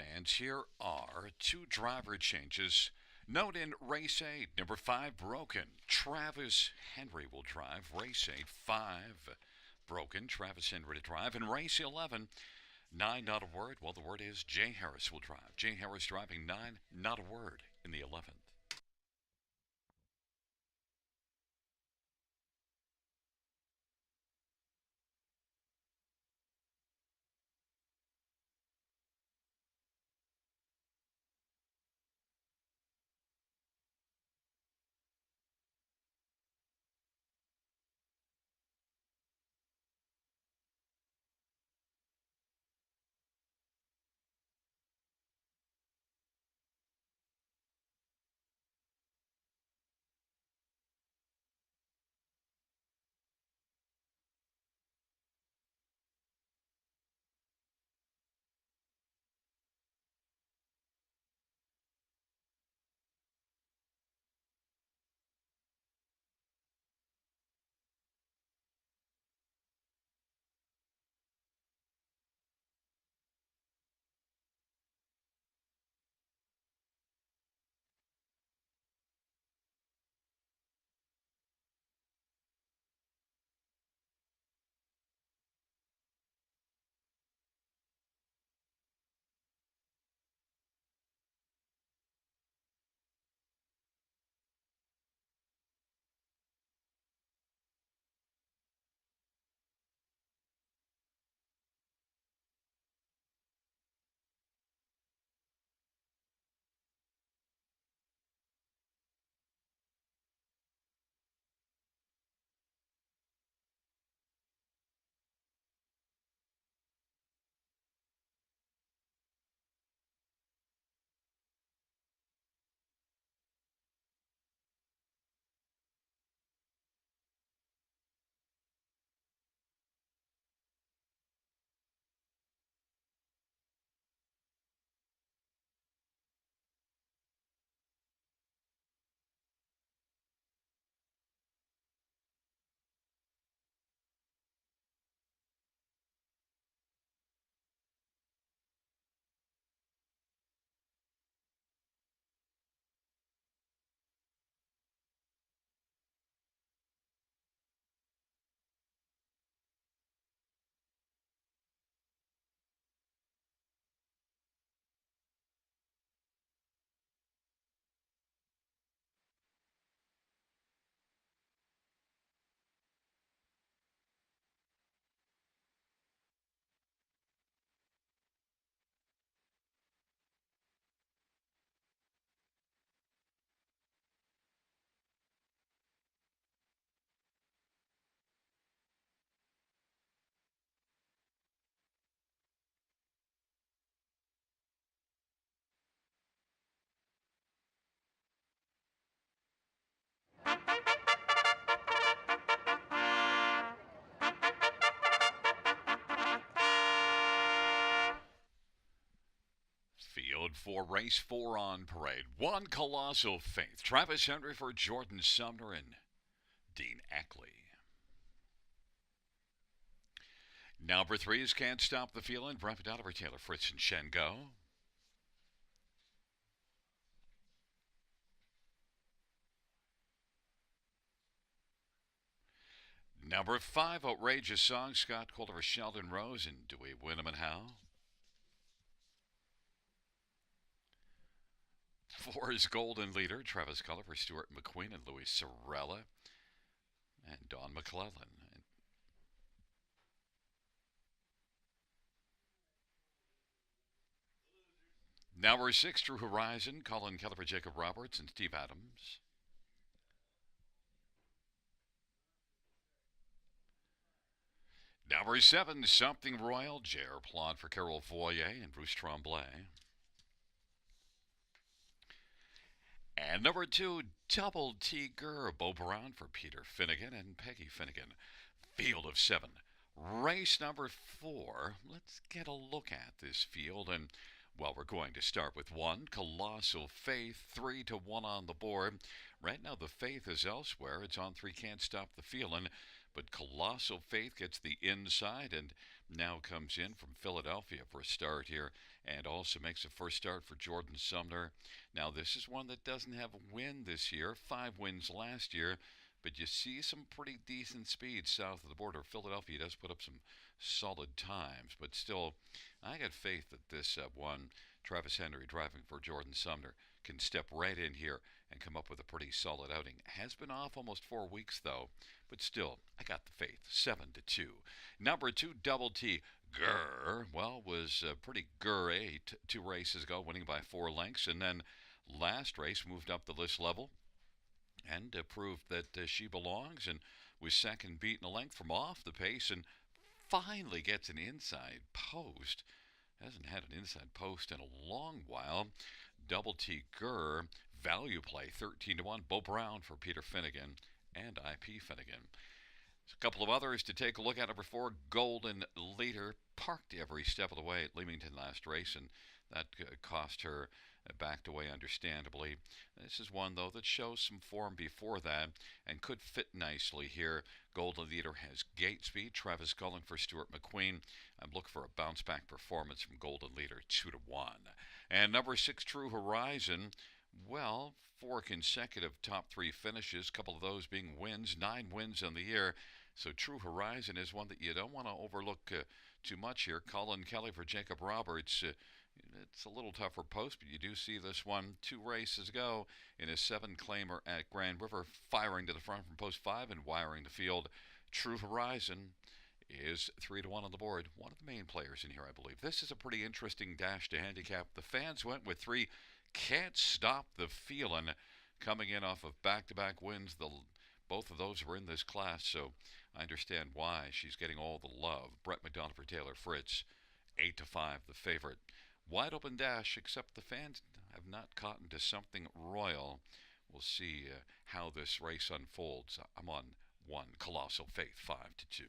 fans, here are two driver changes. Note in race 8, number 5 broken. Travis Henry will drive. Race 8, 5 broken. Travis Henry to drive. In race 11, 9 not a word. Well, the word is Jay Harris will drive. Jay Harris driving 9 not a word in the 11th. Field for race 4 on parade. One Colossal Faith. Travis Henry for Jordan Sumner and Dean Ackley. Number 3 is Can't Stop the Feeling. Brent Oliver, Taylor Fritz, and Shengo. Number 5, Outrageous Song. Scott Calder, Sheldon Rose, and Dewey Wyndham and Howe. 4 is Golden Leader. Travis Culliver, Stuart McQueen, and Louis Sorella, and Don McClellan. Number 6, True Horizon. Colin Kelleher, Jacob Roberts, and Steve Adams. Number 7, Something Royal. J.R. Plot for Carol Foyer and Bruce Tremblay. And number 2, Double Tiger. Bo Brown for Peter Finnegan and Peggy Finnegan. Field of 7. Race number 4. Let's get a look at this field, and Well, we're going to start with one. Colossal Faith, 3-1 on the board. Right now, the Faith is elsewhere. It's on three, Can't Stop the Feeling. But Colossal Faith gets the inside and now comes in from Philadelphia for a start here and also makes a first start for Jordan Sumner. Now, this is one that doesn't have a win this year, 5 wins last year, but you see some pretty decent speed south of the border. Philadelphia does put up some solid times, but still, I got faith that this one, Travis Henry driving for Jordan Sumner, can step right in here and come up with a pretty solid outing. Has been off almost 4 weeks though, but still, I got the faith. 7-2. Number 2, Double T. Gurr, well, was pretty gurry 2 races ago, winning by 4 lengths, and then last race moved up the list level and proved that she belongs and was second beaten a length from off the pace and finally gets an inside post. Hasn't had an inside post in a long while. Double T Gurr, value play 13-1. Bo Brown for Peter Finnegan and IP Finnegan. There's a couple of others to take a look at. Number 4, Golden Leader, parked every step of the way at Leamington last race, and that cost her, backed away understandably. This is one, though, that shows some form before that and could fit nicely here. Golden Leader has gate speed. Travis Cullen for Stuart McQueen. I'm looking for a bounce-back performance from Golden Leader, 2-1. And number 6, True Horizon. Well, 4 consecutive top 3 finishes, a couple of those being wins, 9 wins on the year. So True Horizon is one that you don't want to overlook too much here. Colin Kelly for Jacob Roberts. It's a little tougher post, but you do see this one 2 races ago in a 7-claimer at Grand River, firing to the front from post 5 and wiring the field. True Horizon is 3-1 on the board. One of the main players in here, I believe. This is a pretty interesting dash to handicap. The fans went with 3. Can't Stop the Feeling, coming in off of back-to-back wins. Both of those were in this class, so I understand why she's getting all the love. Brett McDonough for Taylor Fritz, 8-5, the favorite. Wide open dash, except the fans have not caught into something royal. We'll see how this race unfolds. I'm on 1, Colossal Faith, 5-2.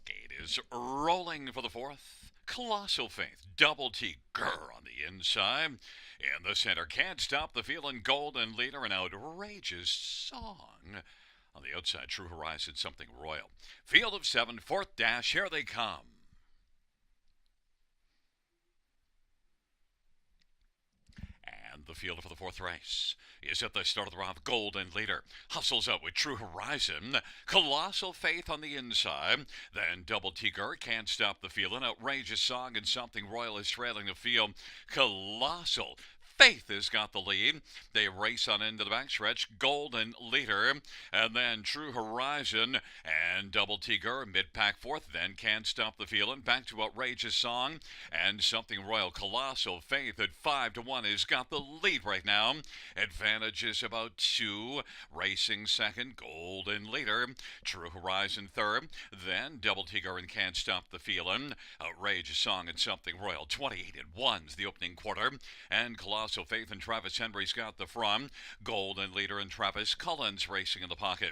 Gate is rolling for the 4th. Colossal Faith, Double T Gurr on the inside. In the center, Can't Stop the Feeling, Golden Leader, an outrageous song. On the outside, True Horizon, Something Royal. Field of seven, fourth dash, here they come. And the field for the fourth race is at the start of the round. Golden Leader hustles up with True Horizon. Colossal Faith on the inside. Then Double Tiger, Can't Stop the Feeling. Outrageous Song and Something Royal is trailing the field. Colossal Faith has got the lead. They race on into the backstretch. Golden Leader, and then True Horizon and Double Tiger mid-pack fourth. Then Can't Stop the Feeling. Back to Outrageous Song and Something Royal. Colossal Faith at 5-1 has got the lead right now. Advantage is about 2. Racing second. Golden Leader. True Horizon third. Then Double Tiger and Can't Stop the Feeling. Outrageous Song and Something Royal. 28-1's the opening quarter. And Colossal Faith and Travis Henry's got the front. Golden Leader and Travis Collins racing in the pocket.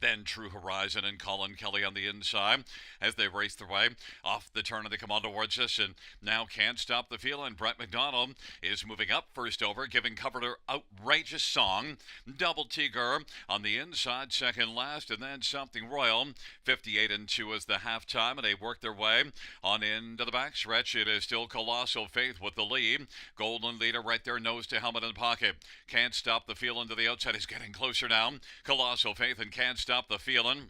Then True Horizon and Colin Kelly on the inside as they race their way off the turn, and they come on towards us, and now Can't Stop the Feeling. Brett McDonald is moving up first over, giving cover to Outrageous Song. Double Tiger on the inside, second last, and then Something Royal. 58-2 is the halftime, and they work their way on into the backstretch. It is still Colossal Faith with the lead. Golden Leader right there, nose to helmet in the pocket. Can't Stop the Feeling to the outside. He's getting closer now. Colossal Faith and Can't Stop the Feeling.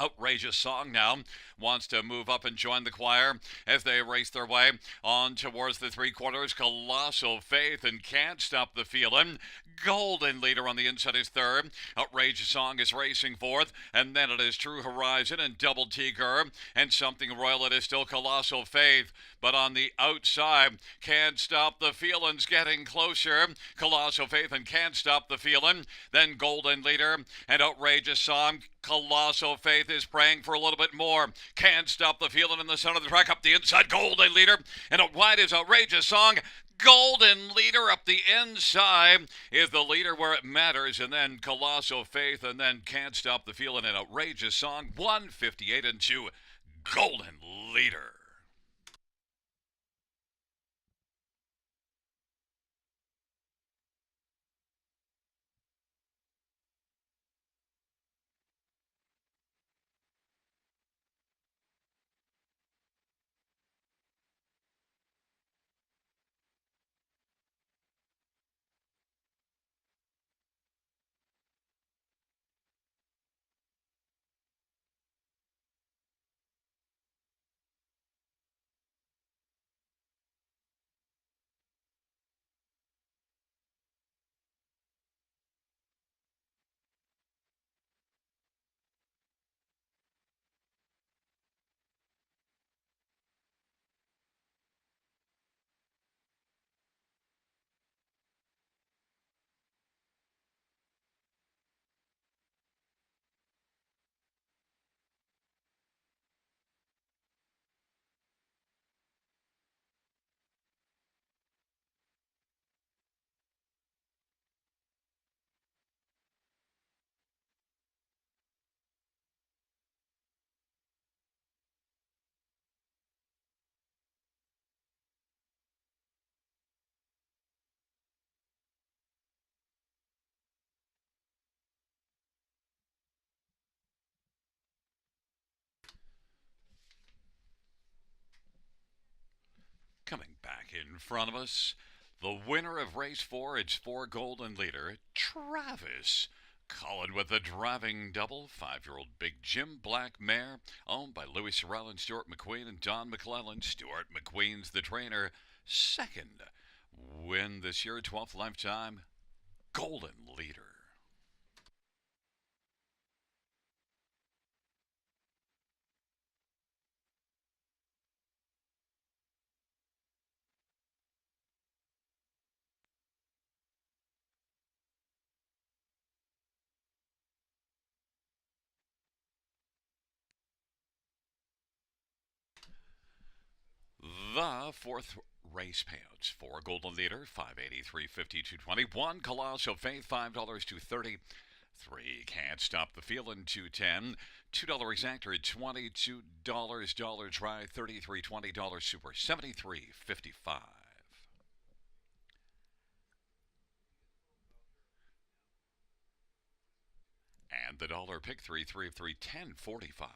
Outrageous Song now wants to move up and join the choir as they race their way on towards the three quarters. Colossal Faith and Can't Stop the Feeling. Golden Leader on the inside is third. Outrageous Song is racing fourth, and then it is True Horizon and Double Tiger and Something Royal. It is still Colossal Faith, but on the outside, Can't Stop the Feeling's getting closer. Colossal Faith and Can't Stop the Feeling. Then Golden Leader and Outrageous Song. Colossal Faith is praying for a little bit more. Can't Stop the Feeling in the center of the track. Up the inside, Golden Leader, and out wide is Outrageous Song. Golden Leader up the inside is the leader where it matters, and then Colossal Faith, and then Can't Stop the Feeling and Outrageous Song. 158-2, Golden Leader. Coming back in front of us, the winner of race 4, it's 4 Golden Leader, Travis Colin with the driving double. 5-year-old Big Jim Black mare, owned by Louis Sorrell and Stuart McQueen and Don McClellan. Stuart McQueen's the trainer. Second win this year, 12th lifetime, Golden Leader. The fourth race payouts for Golden Leader, $583, $52.20. 1 Colossal Faith, $5 to 30. 3 Can't Stop the Feeling, $2.10. $2 Exactor, $22. Dollar Try, $33. $20 Super, $73.55. And The dollar pick three, 3 of 3, 10.45.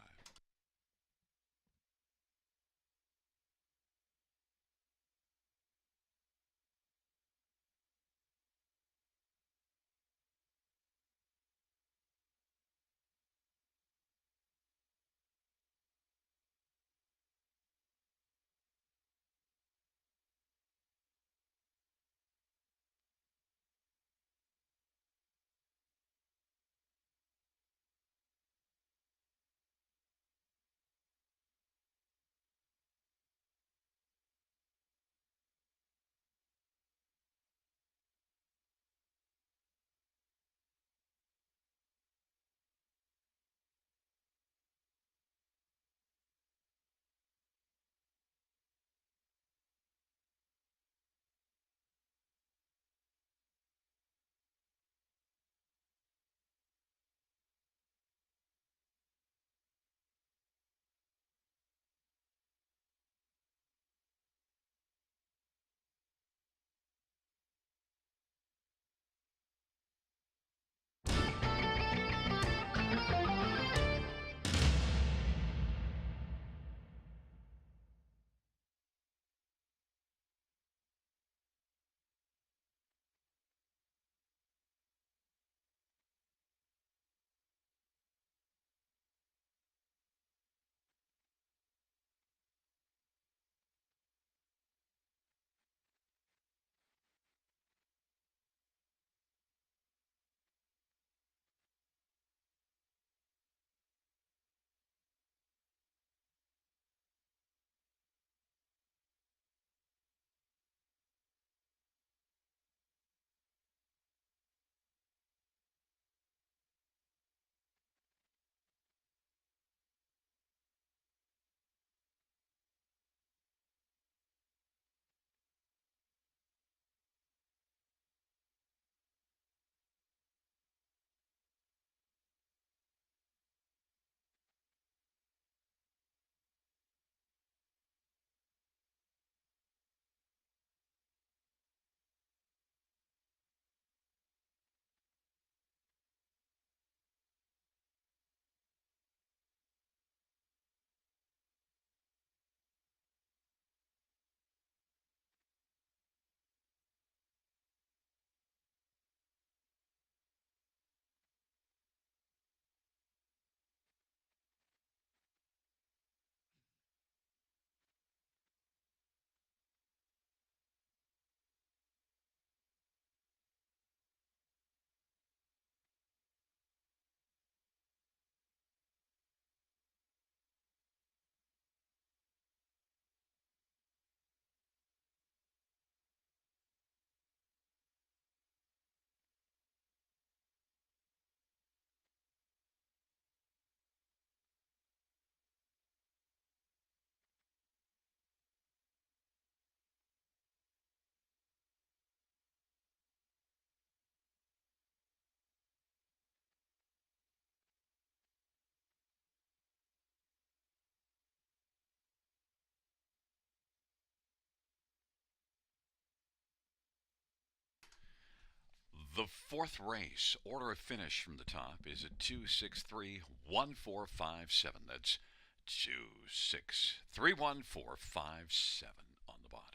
The fourth race, order of finish from the top, is at 2631457. That's 2631457 on the bottom.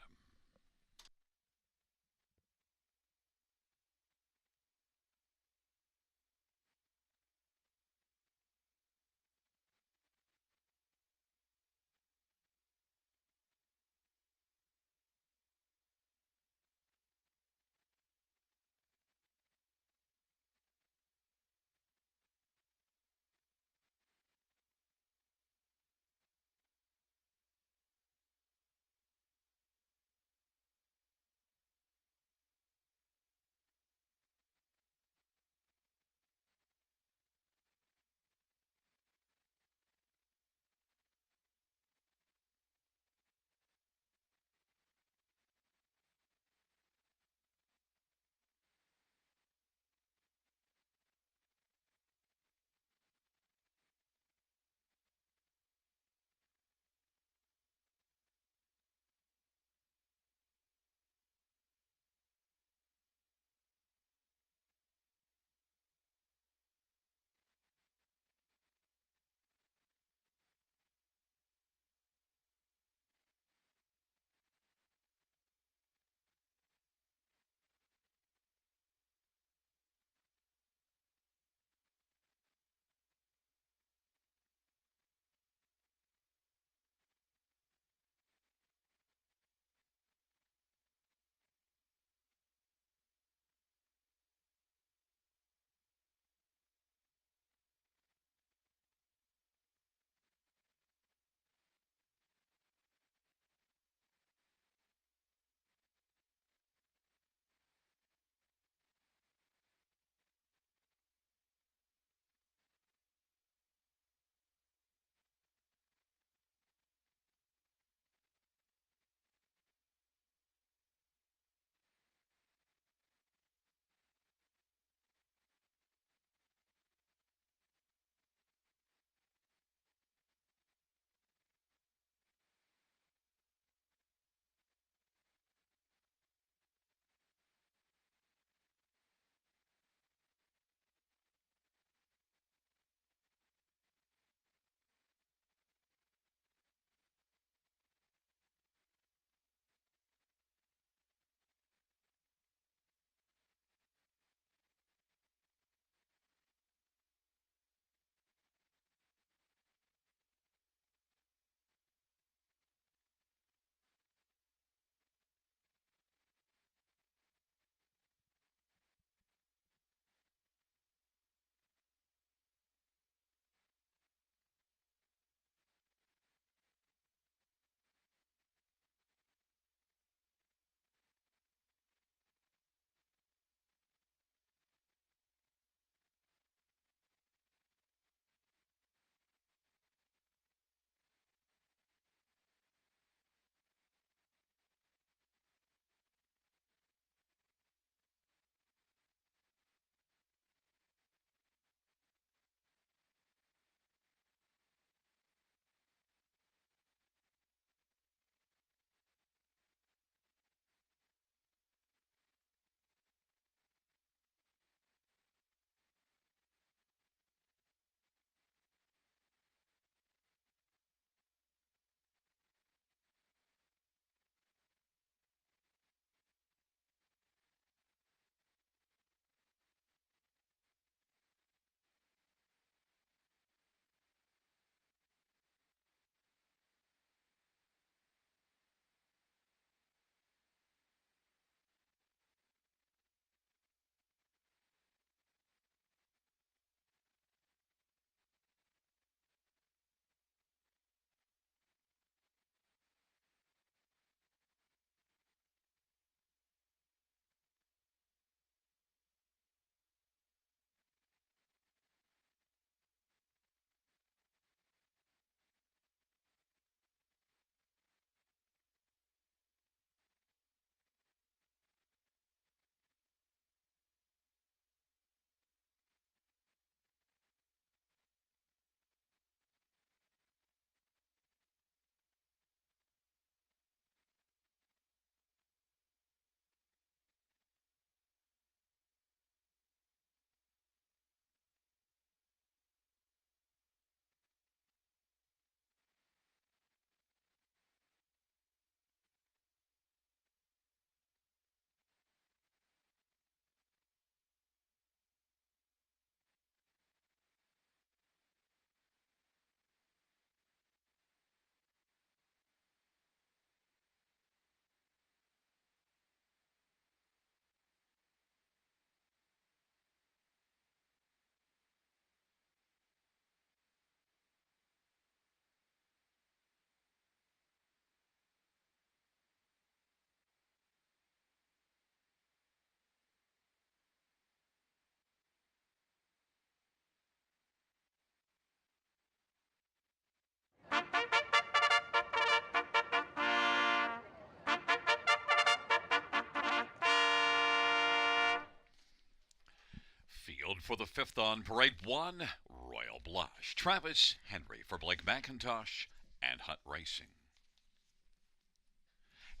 Field for the fifth on parade one, Royal Blush. Travis Henry for Blake McIntosh and Hunt Racing.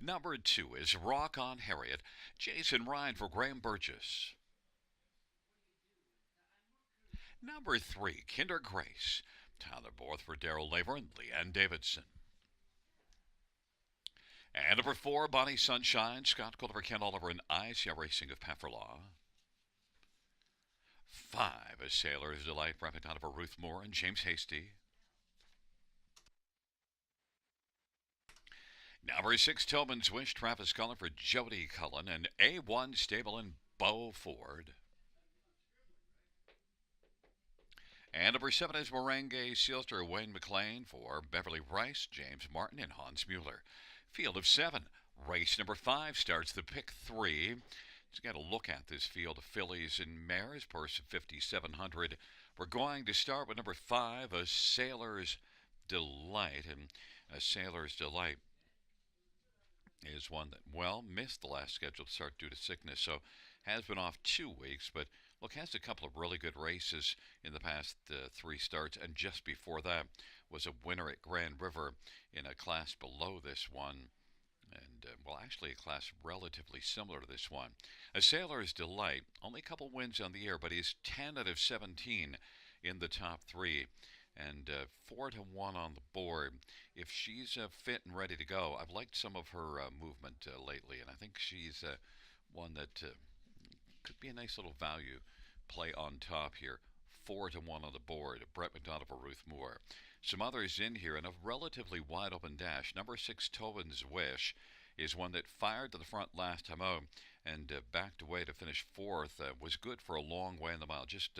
Number 2 is Rock on Harriet. Jason Ryan for Graham Burgess. Number 3, Kinder Grace. Tyler Borth for Daryl Laver and Leanne Davidson. And number 4, Bonnie Sunshine. Scott Culver, Ken Oliver, and ICR Racing of Pefferlaw. 5 is Sailor's Delight, Rapid Oliver, Ruth Moore, and James Hasty. Number 6, Tobin's Wish, Travis Cullen for Jody Cullen, and A1 Stable and Bo Ford. And number 7 is Morange Sealster, Wayne McLean for Beverly Rice, James Martin, and Hans Mueller. Field of 7. Race number 5 starts the pick 3. Just got to look at this field of fillies and mares, purse of 5,700. We're going to start with number 5, a Sailor's Delight. And a Sailor's Delight is one that, well, missed the last scheduled start due to sickness, so has been off 2 weeks, but look, has a couple of really good races in the past 3 starts, and just before that was a winner at Grand River in a class below this one, and, well, actually a class relatively similar to this one. A Sailor's Delight, only a couple wins on the year, but he's 10 out of 17 in the top 3. And 4 to 1 on the board. If she's fit and ready to go, I've liked some of her movement lately, and I think she's one that could be a nice little value play on top here. 4 to 1 on the board. Brett McDonough or Ruth Moore. Some others in here, and a relatively wide open dash. Number 6, Tobin's Wish, is one that fired to the front last time out and backed away to finish 4th. Was good for a long way in the mile. Just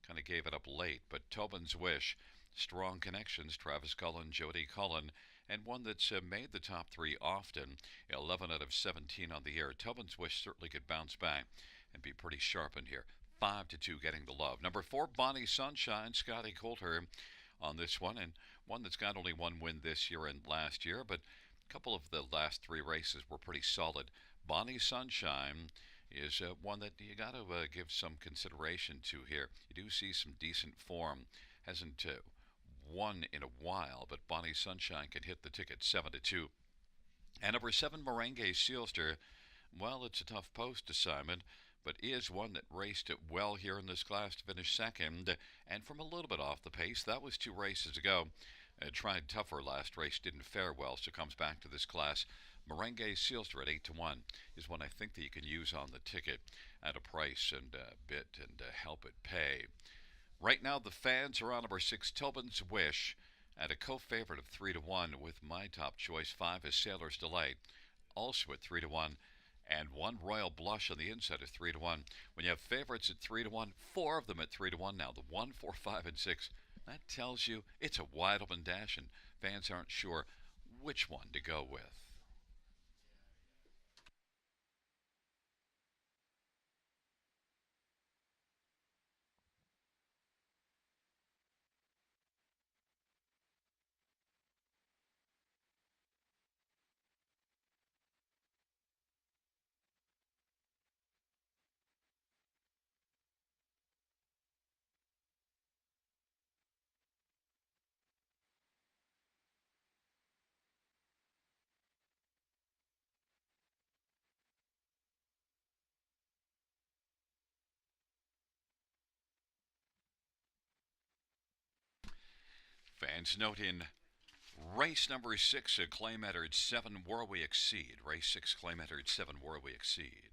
kind of gave it up late, but Tobin's Wish, strong connections, Travis Cullen, Jody Cullen, and one that's made the top 3 often, 11 out of 17 on the year. Tobin's Wish certainly could bounce back and be pretty sharp in here. 5 to 2 getting the love. Number 4, Bonnie Sunshine, Scotty Coulter on this one, and one that's got only 1 win this year and last year, but a couple of the last 3 races were pretty solid. Bonnie Sunshine is one that you got to give some consideration to here. You do see some decent form. Hasn't won in a while, but Bonnie Sunshine can hit the ticket 7 to 2. And number 7, Morange Sealster. Well, it's a tough post assignment, but is one that raced it well here in this class to finish 2nd, and from a little bit off the pace. That was 2 races ago. Tried tougher last race, didn't fare well, so comes back to this class. Morange Sealster at 8 to 1 is one I think that you can use on the ticket at a price and bit and help it pay. Right now, the fans are on number 6, Tobin's Wish, at a co-favorite of 3 to 1, with my top choice 5 is Sailor's Delight, also at 3 to 1, and 1 Royal Blush on the inside is 3 to 1. When you have favorites at 3 to 1, 4 of them at 3 to 1 now, the 1, 4, 5, and 6. That tells you it's a wide open dash, and fans aren't sure which one to go with. Fans note in race number 6, claim entered 7, Where We Exceed. Race 6, claim entered 7, Where We Exceed.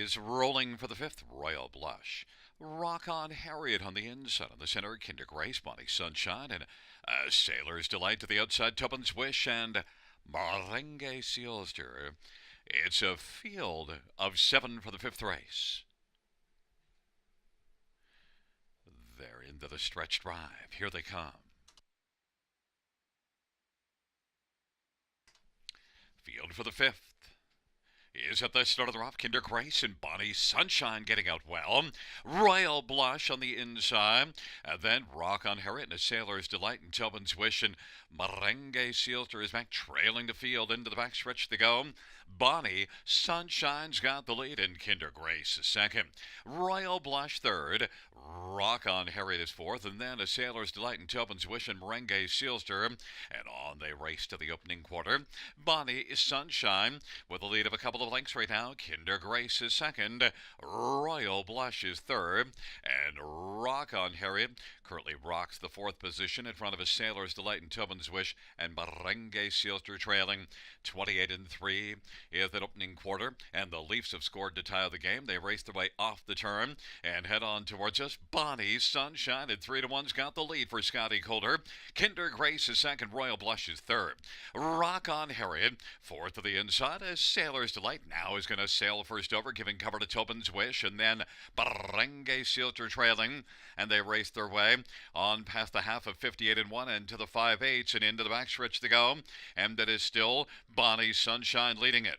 is rolling for the fifth. Royal Blush. Rock on Harriet on the inside. On the center, Kinder Grace, Bonnie Sunshine, and Sailor's Delight to the outside, Tubbins Wish, and Merengue Sealster. It's a field of 7 for the fifth race. They're into the stretch drive. Here they come. Field for the fifth is at the start of the rough. Kinder Grace and Bonnie Sunshine getting out well. Royal Blush on the inside. And then Rock on Harriet and a Sailor's Delight and Tobin's Wish. And Merengue Sealster is back trailing the field into the backstretch to go. Bonnie Sunshine's got the lead and Kinder Grace is second. Royal Blush third. Rock on Harriet is fourth. And then a Sailor's Delight and Tobin's Wish and Merengue Sealster. And on they race to the opening quarter. Bonnie Sunshine with a lead of a couple of lengths right now. Kinder Grace is second. Royal Blush is third. And Rock on Harriet currently rocks the fourth position in front of a Sailor's Delight and Tobin's Wish and Merengue Sealster trailing 28-3 is that opening quarter. And the Leafs have scored to tie the game. They race their way off the turn and head on towards us. Bonnie Sunshine at 3-1's got the lead for Scotty Calder. Kinder Grace is second. Royal Blush is third. Rock on Harriet fourth to the inside. A Sailor's Delight now is going to sail first over, giving cover to Tobin's Wish, and then Merengue Sealster trailing, and they race their way on past the half of 58-1 and to the 5/8 and into the backstretch to go, and it is still Bonnie Sunshine leading it.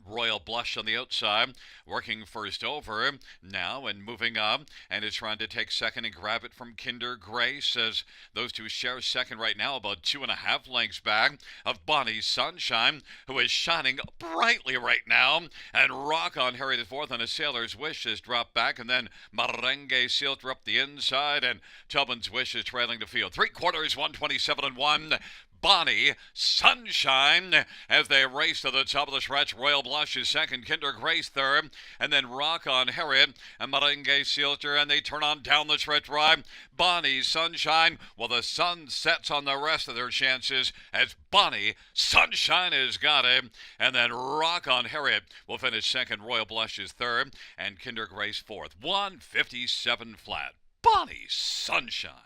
Royal Blush on the outside, working first over now and moving up, and is trying to take second and grab it from Kinder Grace as those two share second right now, about 2.5 lengths back of Bonnie Sunshine, who is shining brightly right now, and Rock on Harriet is fourth, and a Sailor's Wish has dropped back, and then Merengue Sealster up the inside, and Tobin's Wish is trailing the field. 3/4, 127-1. Bonnie Sunshine as they race to the top of the stretch. Royal Blush is second, Kinder Grace third, and then Rock on Harriet and Merengue Sealster, and they turn on down the stretch drive. Bonnie Sunshine, well, the sun sets on the rest of their chances as Bonnie Sunshine has got it, and then Rock on Harriet will finish second. Royal Blush is third, and Kinder Grace fourth. 157 flat. Bonnie Sunshine.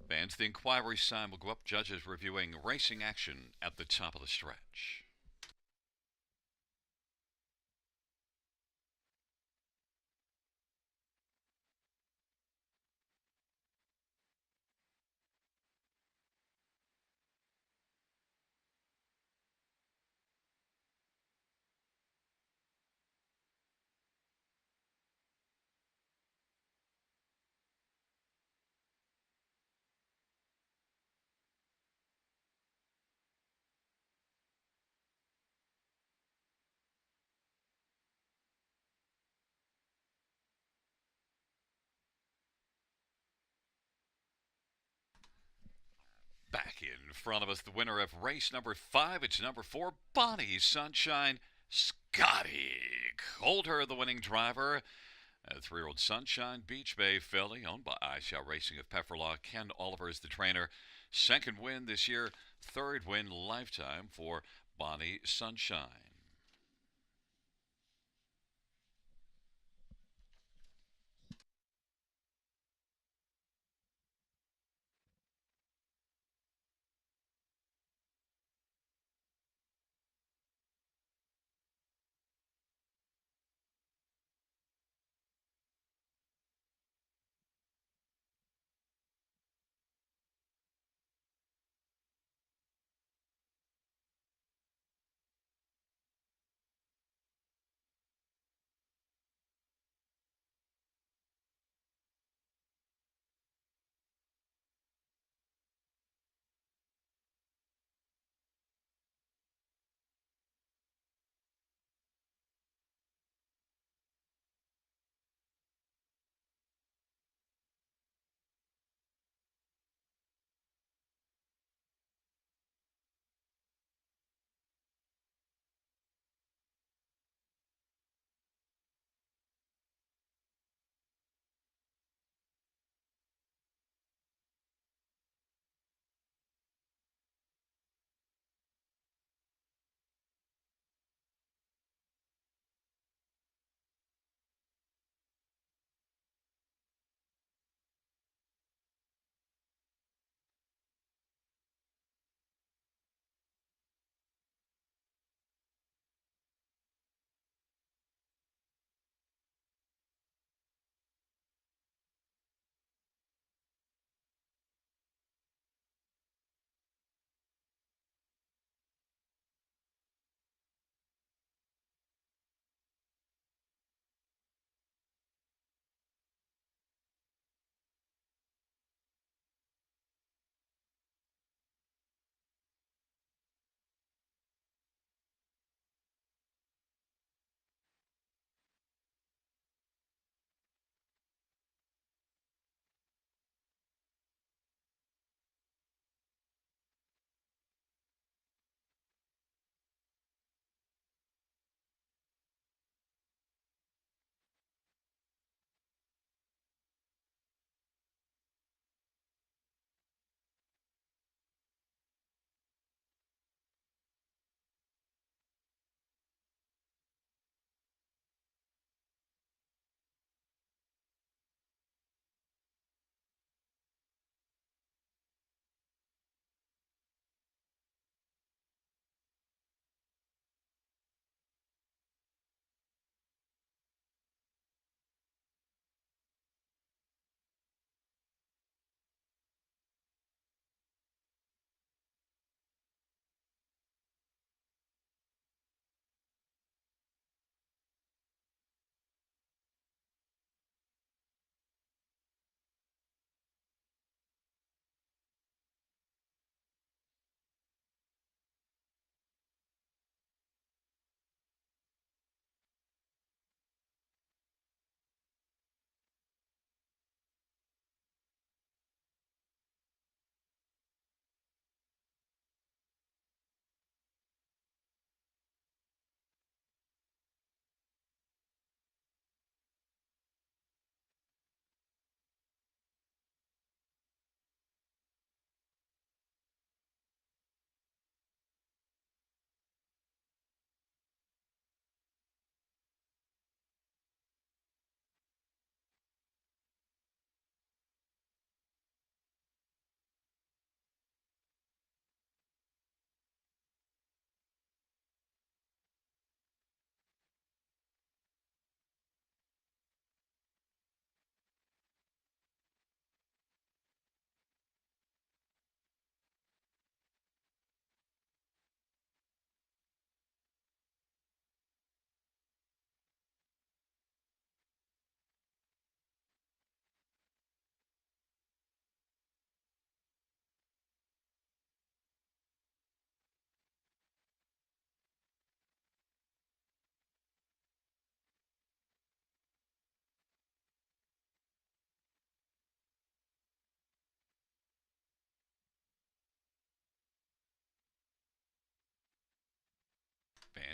Bands, the inquiry sign will go up. Judges reviewing racing action at the top of the stretch. Back in front of us, the winner of race number 5. It's number 4, Bonnie Sunshine. Scotty Calder, the winning driver. 3-year-old Sunshine, Beach Bay filly, owned by iShell Racing of Pefferlaw. Ken Oliver is the trainer. Second win this year, third win lifetime for Bonnie Sunshine.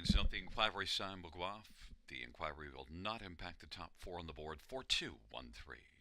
Fans, note the inquiry sign will go off. The inquiry will not impact the top four on the board. 4213.